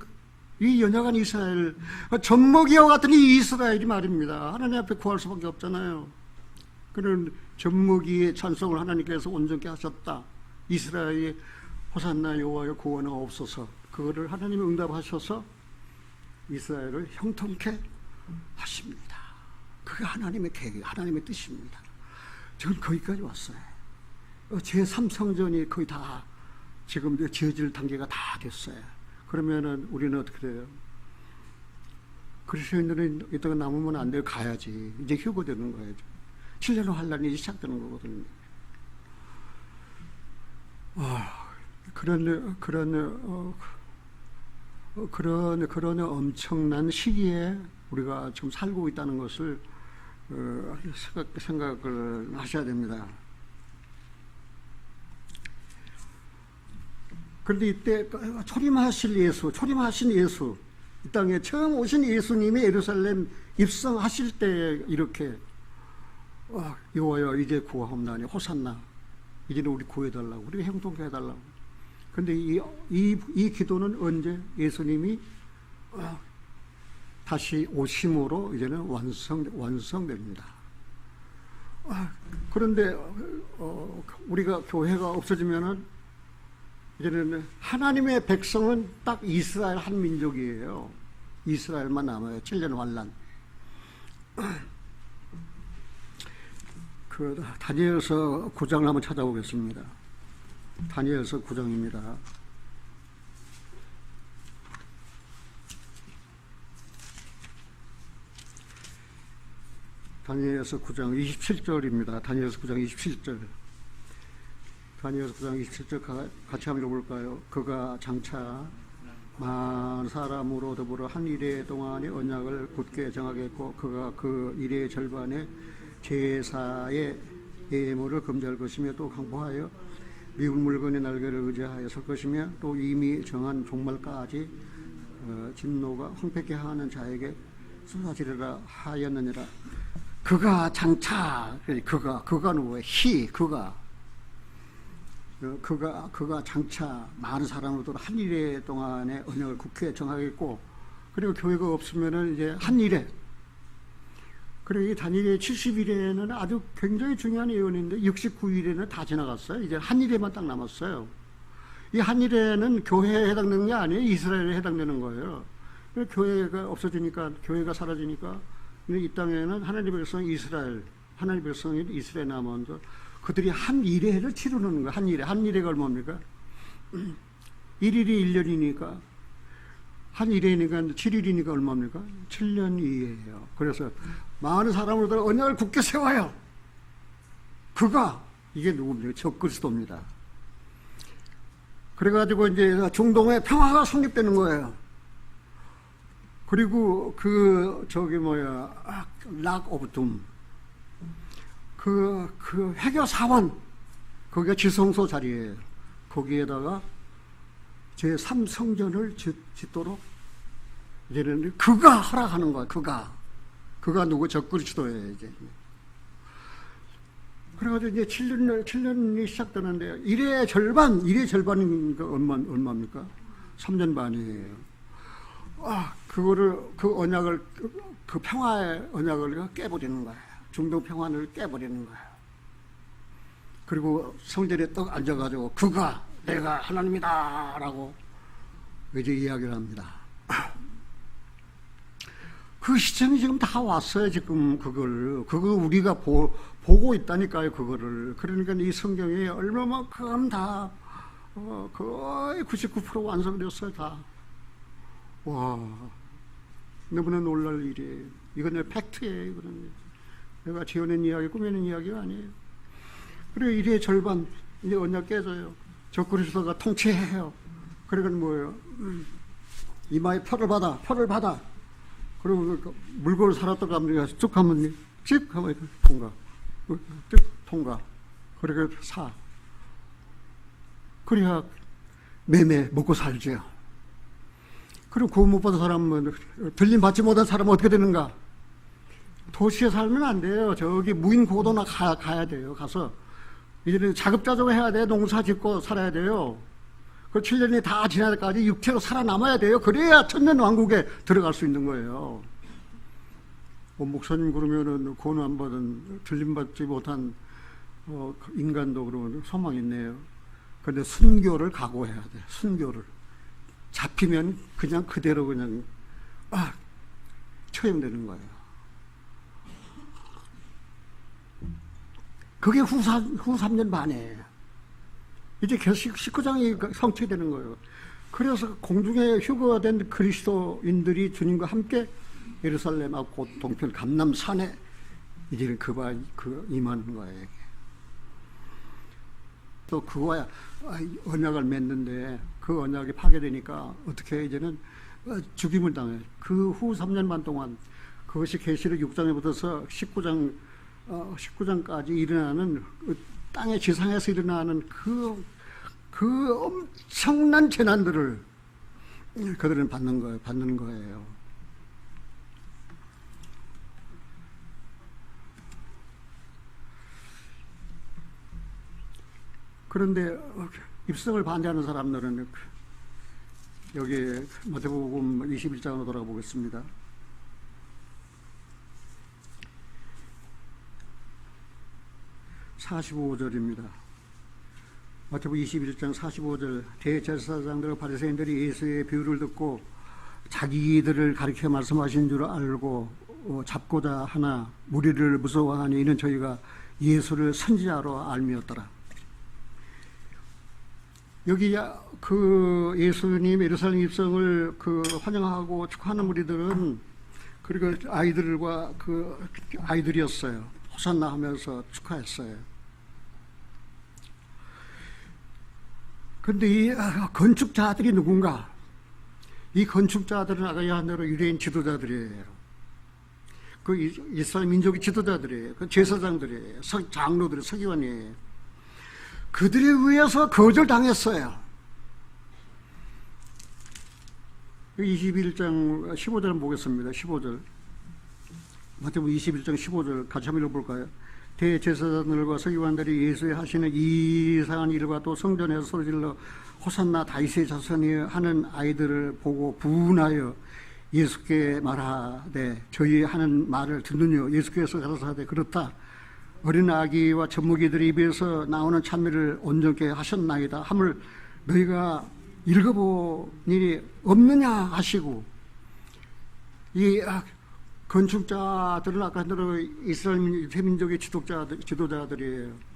이 연약한 이스라엘, 젖먹이와 같은 이 이스라엘이 말입니다. 하나님 앞에 구할 수밖에 없잖아요. 그런 젖먹이의 찬송을 하나님께서 온전케 하셨다. 이스라엘이 호산나 여호와여 구원하옵소서. 그거를 하나님이 응답하셔서 이스라엘을 형통케 하십니다. 그게 하나님의 계획, 하나님의 뜻입니다. 지금 거기까지 왔어요. 제3성전이 거의 다 지금 지어질 단계가 다 됐어요. 그러면은 우리는 어떻게 돼요? 그리스도인들은 이따가 남으면 안 돼요. 가야지. 이제 휴거되는 거예요. 7년 환란이 이제 시작되는 거거든요. 그런 엄청난 시기에 우리가 지금 살고 있다는 것을 생각을 하셔야 됩니다. 그런데 이때 초림하신 예수, 이 땅에 처음 오신 예수님이 예루살렘 입성하실 때 이렇게 여호와여 이제 구하옵나니 호산나 이제는 우리 구해달라고, 우리 형통케 해달라고. 그런데 이 기도는 언제 예수님이 다시 오심으로 이제는 완성됩니다. 그런데 우리가 교회가 없어지면은 이제는 하나님의 백성은 딱 이스라엘 한 민족이에요. 이스라엘만 남아요. 7년 환란. 다니엘서 9장을 한번 찾아보겠습니다. 다니엘서 9장입니다. 다니엘서 9장 27절입니다. 다니엘서 9장 27절. 다니엘서 9장 27절 같이 한번 읽어볼까요? 그가 장차 많은 사람으로 더불어 한 이래 동안의 언약을 굳게 정하겠고 그가 그 이래 절반에 제사의 예물을 금지할 것이며 또 강포하여 미운 물건의 날개를 의지하여 설 것이며 또 이미 정한 종말까지 진노가 황폐케 하는 자에게 쏟아지리라 하였느니라. 그가 장차 그가 누구예요? 그가 장차 많은 사람으로 한 일에 동안의 언약을 국회에 정하겠고 그리고 교회가 없으면은 이제 한 일에 그리고 이 단일의 70일에는 아주 굉장히 중요한 예언인데 69일에는 다 지나갔어요. 이제 한 일에만 딱 남았어요. 이 한 일에는 교회에 해당되는 게 아니에요. 이스라엘에 해당되는 거예요. 교회가 없어지니까 교회가 사라지니까 이 땅에는 하나님의 백성 이스라엘 하나님의 백성이 이스라엘에 남아서 그들이 한 일회를 치르는 거예요. 한 일회가 얼마입니까? 1일이 1년이니까 한 일회니까 7일이니까 얼마입니까? 7년 이해예요. 그래서 많은 사람으로 언약을 굳게 세워요. 그가 이게 누굽니까? 적그리스도입니다. 그래가지고 이제 중동에 평화가 성립되는 거예요. 그리고 락 오브 둠 그 회교 사원 거기가 지성소 자리예요. 거기에다가 제3성전을 짓도록 이제는 그가 허락하는 거야. 그가 누구? 적그리스도예요. 이제 그래가지고 이제 7년이 시작되는데 일의 절반인 거 얼마입니까? 3년 반이에요. 그 언약을 그 평화의 언약을 깨버리는 거예요. 중동 평화를 깨버리는 거예요. 그리고 성전에 떡 앉아가지고 그가 내가 하나님이다라고 이제 이야기를 합니다. 그 시점이 지금 다 왔어요. 지금 그걸 우리가 보고 있다니까요. 그거를. 그러니까 이 성경이 얼마만큼 다 거의 99% 완성됐어요. 다. 와, 너무나 놀랄 일이에요. 이건 팩트예요. 이거는 내가 지어낸 이야기, 꾸며낸 이야기가 아니에요. 그리고 일의 절반 이제 언약 깨져요. 적그리스도가 통치해요. 그러니까 뭐예요? 이마에 표를 받아. 그리고 물건을 살았다고 하면 쭉 하면 쭉 하면 통과. 쭉 통과. 그리고 사. 그래야 매매 먹고 살죠. 그리고 구원 못 받은 사람은 들림 받지 못한 사람은 어떻게 되는가? 도시에 살면 안 돼요. 저기 무인 고도나 가야 돼요. 가서 이제는 자급자족 해야 돼요. 농사 짓고 살아야 돼요. 그 7년이 다 지날 때까지 육체로 살아남아야 돼요. 그래야 천년 왕국에 들어갈 수 있는 거예요. 목사님 그러면은 구원 안 받은 들림 받지 못한 인간도 그러면 소망이 있네요. 그런데 순교를 각오해야 돼. 순교를 잡히면 그냥 그대로 그냥 처형되는 거예요. 그게 후 3년 반에 이제 계속 19장이 성취되는 거예요. 그래서 공중에 휴거가 된 그리스도인들이 주님과 함께 예루살렘하고 곧 동편 감람산에 이제는 임하는 거예요. 또 그거야 언약을 맺는데 그 언약이 파괴되니까 어떻게 이제는 죽임을 당해요. 그 후 3년 반 동안 그것이 계시록 6장에 붙어서 19장까지 일어나는 땅의 지상에서 일어나는 그 엄청난 재난들을 그들은 받는 거예요. 그런데 입성을 반대하는 사람들은 여기 마태복음 21장으로 돌아가 보겠습니다. 45절입니다. 마태복음 21장 45절 대제사장들과 바리새인들이 예수의 비유를 듣고 자기들을 가리켜 말씀하신 줄 알고 잡고자 하나 무리를 무서워하니 이는 저희가 예수를 선지자로 알미었더라. 여기 그 예수님 예루살렘 입성을 환영하고 축하하는 무리들은 그리고 아이들이었어요. 호산나 하면서 축하했어요. 근데 이 건축자들이 누군가? 이 건축자들은 아까 얘기한 대로 유대인 지도자들이에요. 그 이스라엘 민족의 지도자들이에요. 그 제사장들이에요. 장로들이, 서기관이에요. 그들에 의해서 거절당했어요. 21장 15절 보겠습니다. 15절. 마태복음 21장 15절 같이 한번 읽어볼까요? 대제사장들과 서기관들이 예수의 하시는 이상한 일과 또 성전에서 소리질러 호산나 다윗의 자손이 하는 아이들을 보고 분하여 예수께 말하되 저희 하는 말을 듣느뇨. 예수께서 가라사대 그렇다. 어린 아기와 젖먹이들의 입에서 나오는 찬미를 온전케 하셨나이다 함을 너희가 읽어본 일이 없느냐 하시고, 이 건축자들은 아까 대로 이스라엘 민족의 지도자들이에요.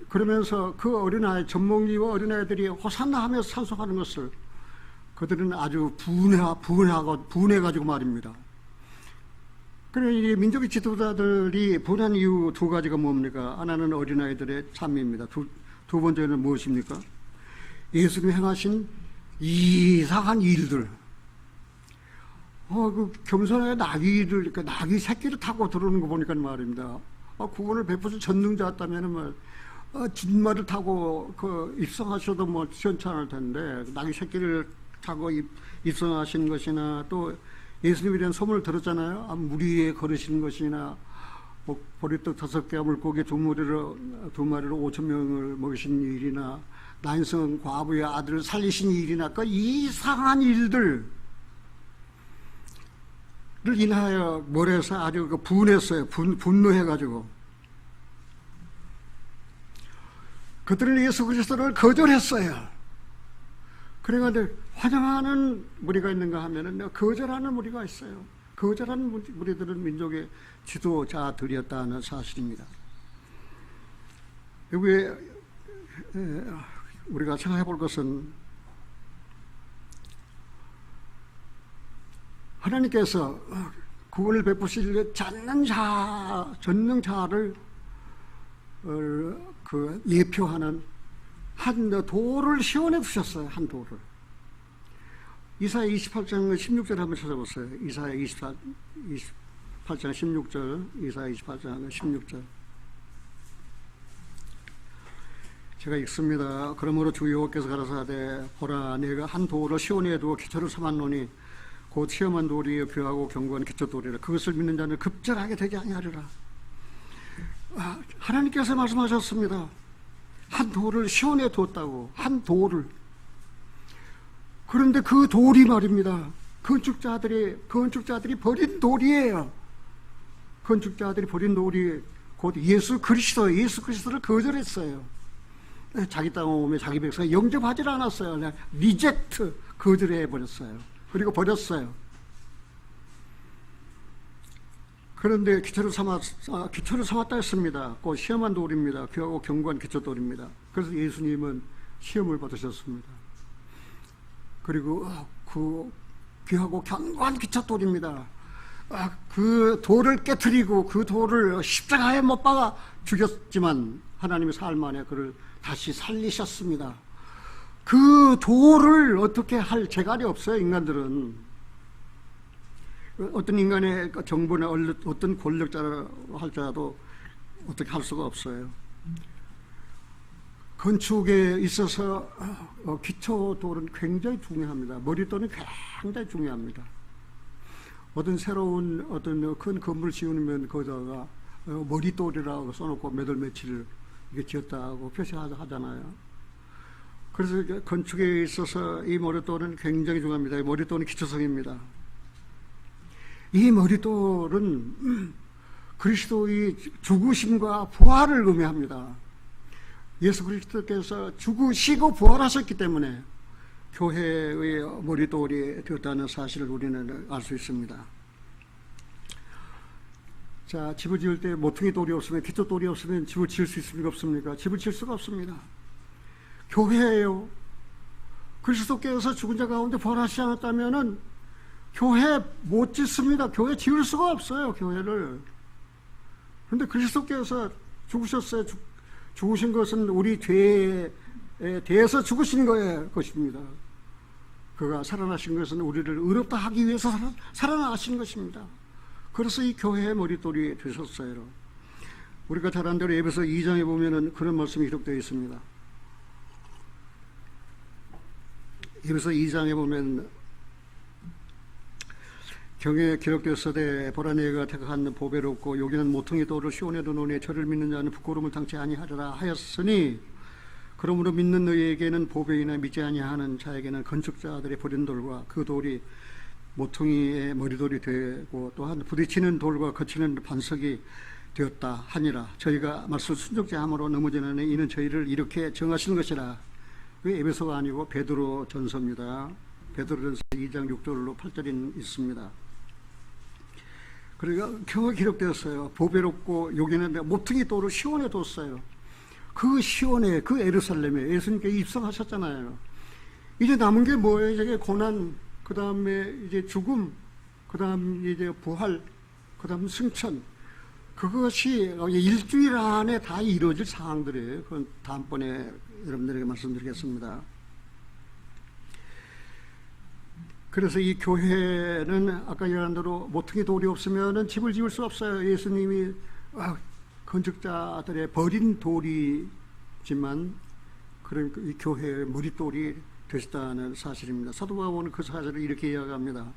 그러면서 그 어린아이, 젖먹이와 어린아이들이 호산나 하면서 찬송하는 것을 그들은 아주 분해가지고 말입니다. 그래, 이 민족의 지도자들이 분한 이유 두 가지가 뭡니까? 하나는 어린아이들의 찬미입니다. 두 번째는 무엇입니까? 예수님이 행하신 이상한 일들. 그 겸손하게 나귀를, 나귀 새끼를 타고 들어오는 거 보니까 말입니다. 구원을 베푸신 전능자였다면 진마를 타고 입성하셔도 시원찮을 텐데, 나귀 새끼를 타고 입성하신 것이나, 또 예수님에 대한 소문을 들었잖아요. 물 위에 걸으시는 것이나, 보리떡 5개와 물고기 2마리로 5,000명을 먹이신 일이나, 나인성 과부의 아들을 살리신 일이나, 그 이상한 일들을 인하여 머리에서 아주 분했어요. 분노해가지고. 그들은 예수 그리스도를 거절했어요. 그래가지고 환영하는 무리가 있는가 하면은 거절하는 무리가 있어요. 거절하는 무리들은 민족의 지도자들이었다는 사실입니다. 여기에 우리가 생각해 볼 것은, 하나님께서 구원을 베푸실 전능자를 예표하는 한 돌을 시원해 두셨어요. 한 돌을. 이사야 28장 16절 한번 찾아보세요. 이사야 28장 16절. 이사야 28장 16절. 제가 읽습니다. 그러므로 주 여호와께서 가라사대 보라 내가 한 돌을 시온에 두어 기초를 삼았노니 곧 시험한 돌이여 교하고 견고한 기초 돌이라. 그것을 믿는 자는 급절하게 되지 아니하리라. 하나님께서 말씀하셨습니다. 한 돌을 시온에 두었다고. 한 돌을. 그런데 그 돌이 말입니다, 건축자들이 버린 돌이에요. 건축자들이 버린 돌이 곧 예수 그리스도를 거절했어요. 자기 땅에 오면 자기 백성이 영접하지 않았어요. 리젝트, 거절해버렸어요. 그리고 버렸어요. 그런데 기초를 삼았다 했습니다. 곧 시험한 돌입니다. 귀하고 견고한 기초 돌입니다. 그래서 예수님은 시험을 받으셨습니다. 그리고 그 귀하고 견고한 기초 돌입니다. 그 돌을 깨트리고 그 돌을 십자가에 못 박아 죽였지만 하나님의 사흘 만에 그를 다시 살리셨습니다. 그 돌을 어떻게 할 재갈이 없어요. 인간들은. 어떤 인간의 정부나 어떤 권력자라 할지라도 어떻게 할 수가 없어요. 건축에 있어서 기초돌은 굉장히 중요합니다. 머리돌은 굉장히 중요합니다. 어떤 새로운 큰 건물 지으면 거기다가 머리돌이라고 써놓고 몇 월 며칠 이게 지었다고 표시하잖아요. 그래서 건축에 있어서 이 머리돌은 굉장히 중요합니다. 이 머리돌은 기초성입니다. 이 머리돌은 그리스도의 죽으심과 부활을 의미합니다. 예수 그리스도께서 죽으시고 부활하셨기 때문에 교회의 머리돌이 되었다는 사실을 우리는 알 수 있습니다. 자, 집을 지을 때 모퉁이 돌이 없으면, 기초 돌이 없으면 집을 지을 수 있습니까? 없습니까? 집을 지을 수가 없습니다. 교회예요. 그리스도께서 죽은 자 가운데 부활하시지 않았다면은 교회 못 짓습니다. 교회 지을 수가 없어요, 교회를. 그런데 그리스도께서 죽으셨어요. 죽으신 것은 우리 죄의 대해서 죽으신 것입니다. 그가 살아나신 것은 우리를 의롭다 하기 위해서 살아나신 것입니다. 그래서 이 교회의 머릿돌이 되셨어요. 우리가 잘 아는 대로 에베소 2장에 보면은 그런 말씀이 기록되어 있습니다. 에베소 2장에 보면 경에 기록되었으되 보라 내가 택한 보배롭고 여기는 모퉁이 돌을 시온에 두노니 저를 믿는 자는 부끄러움을 당치 아니하리라 하였으니 그러므로 믿는 너희에게는 보배이나 믿지 아니하는 자에게는 건축자들의 버린 돌과 그 돌이 모퉁이의 머리돌이 되고 또한 부딪히는 돌과 거치는 반석이 되었다 하니라. 저희가 말씀 순종치 함으로 넘어지는 이는 저희를 이렇게 정하시는 것이라. 왜 에베소가 아니고 베드로 전서입니다. 베드로 전서 2장 6절로 8절이 있습니다. 그러니까 경에 기록되었어요. 보배롭고 여기는 모퉁이 돌을 시온에 뒀어요. 그 시온에, 그 예루살렘에 예수님께서 입성하셨잖아요. 이제 남은 게 뭐예요? 이제 고난, 그 다음에 이제 죽음, 그 다음 이제 부활, 그 다음 승천. 그것이 일주일 안에 다 이루어질 사항들이에요. 그건 다음번에 여러분들에게 말씀드리겠습니다. 그래서 이 교회는 아까 얘기한 대로 모퉁이 돌이 없으면 집을 지을 수 없어요. 예수님이 건축자들의 버린 돌이지만 그런 이 교회의 머릿돌이 되셨다는 사실입니다. 사도 바울은 그 사실을 이렇게 이야기합니다.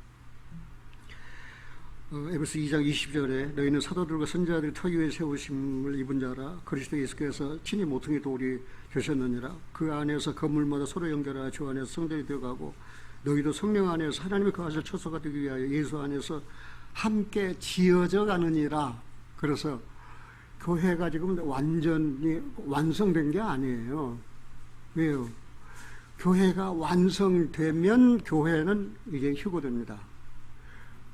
에베소 2장 20절에 너희는 사도들과 선지자들이 터 위에 세우심을 입은 자라 그리스도 예수께서 친히 모퉁이 돌이 되셨느니라. 그 안에서 건물마다 서로 연결하여 주 안에서 성전이 되어가고 너희도 성령 안에서 하나님의 거하실 처소가 되기 위하여 예수 안에서 함께 지어져 가느니라. 그래서 교회가 지금 완전히 완성된 게 아니에요. 왜요? 교회가 완성되면 교회는 이제 휴거됩니다.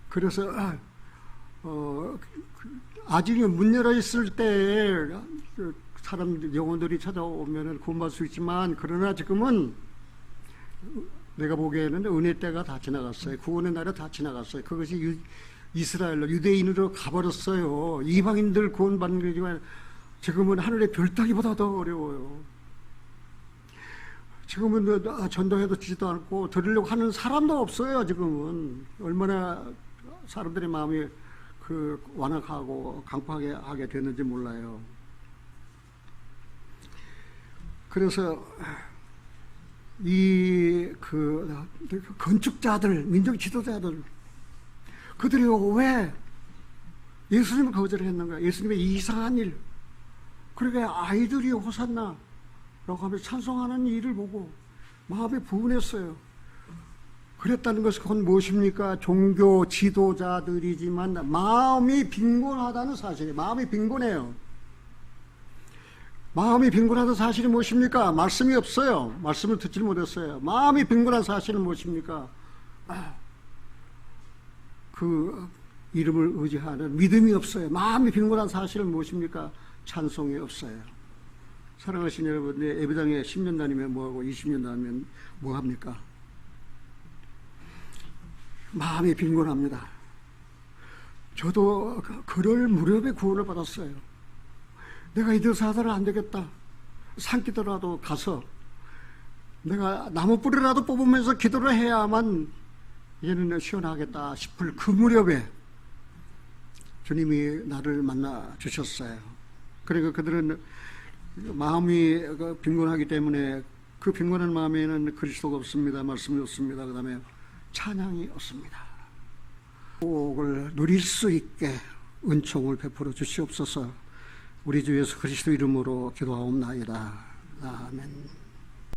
그래서 아직 문 열어 있을 때 사람 영혼들이 찾아오면 구원받을 수 있지만 그러나 지금은 내가 보기에는 은혜 때가 다 지나갔어요. 구원의 날이 다 지나갔어요. 그것이 이스라엘로 유대인으로 가버렸어요. 이방인들 구원받는 거지만 지금은 하늘의 별 따기보다 더 어려워요. 지금은 전도해도 지지도 않고 들으려고 하는 사람도 없어요. 지금은 얼마나 사람들의 마음이 완악하고 강팍하게 하게 됐는지 몰라요. 그래서 건축자들, 민족 지도자들, 그들이 왜 예수님을 거절했는가? 예수님의 이상한 일, 그러니까 아이들이 호산나 라고 하면서 찬송하는 일을 보고 마음이 분했어요. 그랬다는 것은 그건 무엇입니까? 종교 지도자들이지만 마음이 빈곤하다는 사실이에요. 마음이 빈곤해요. 마음이 빈곤하다는 사실이 무엇입니까? 말씀이 없어요. 말씀을 듣지 못했어요. 마음이 빈곤한 사실은 무엇입니까? 그 이름을 의지하는 믿음이 없어요. 마음이 빈곤한 사실은 무엇입니까? 찬송이 없어요. 사랑하신 여러분, 예배당에 10년 다니면 뭐하고 20년 다니면 뭐합니까? 마음이 빈곤합니다. 저도 그럴 무렵에 구원을 받았어요. 내가 이대로 살아서는 안 되겠다. 산기도라도 가서 내가 나무 뿌리라도 뽑으면서 기도를 해야만 얘는 시원하겠다 싶을 그 무렵에 주님이 나를 만나 주셨어요. 그러니까 그들은 마음이 빈곤하기 때문에 그 빈곤한 마음에는 그리스도가 없습니다. 말씀이 없습니다. 그 다음에 찬양이 없습니다. 복을 누릴 수 있게 은총을 베풀어 주시옵소서. 우리 주 예수 그리스도 이름으로 기도하옵나이다. 아멘.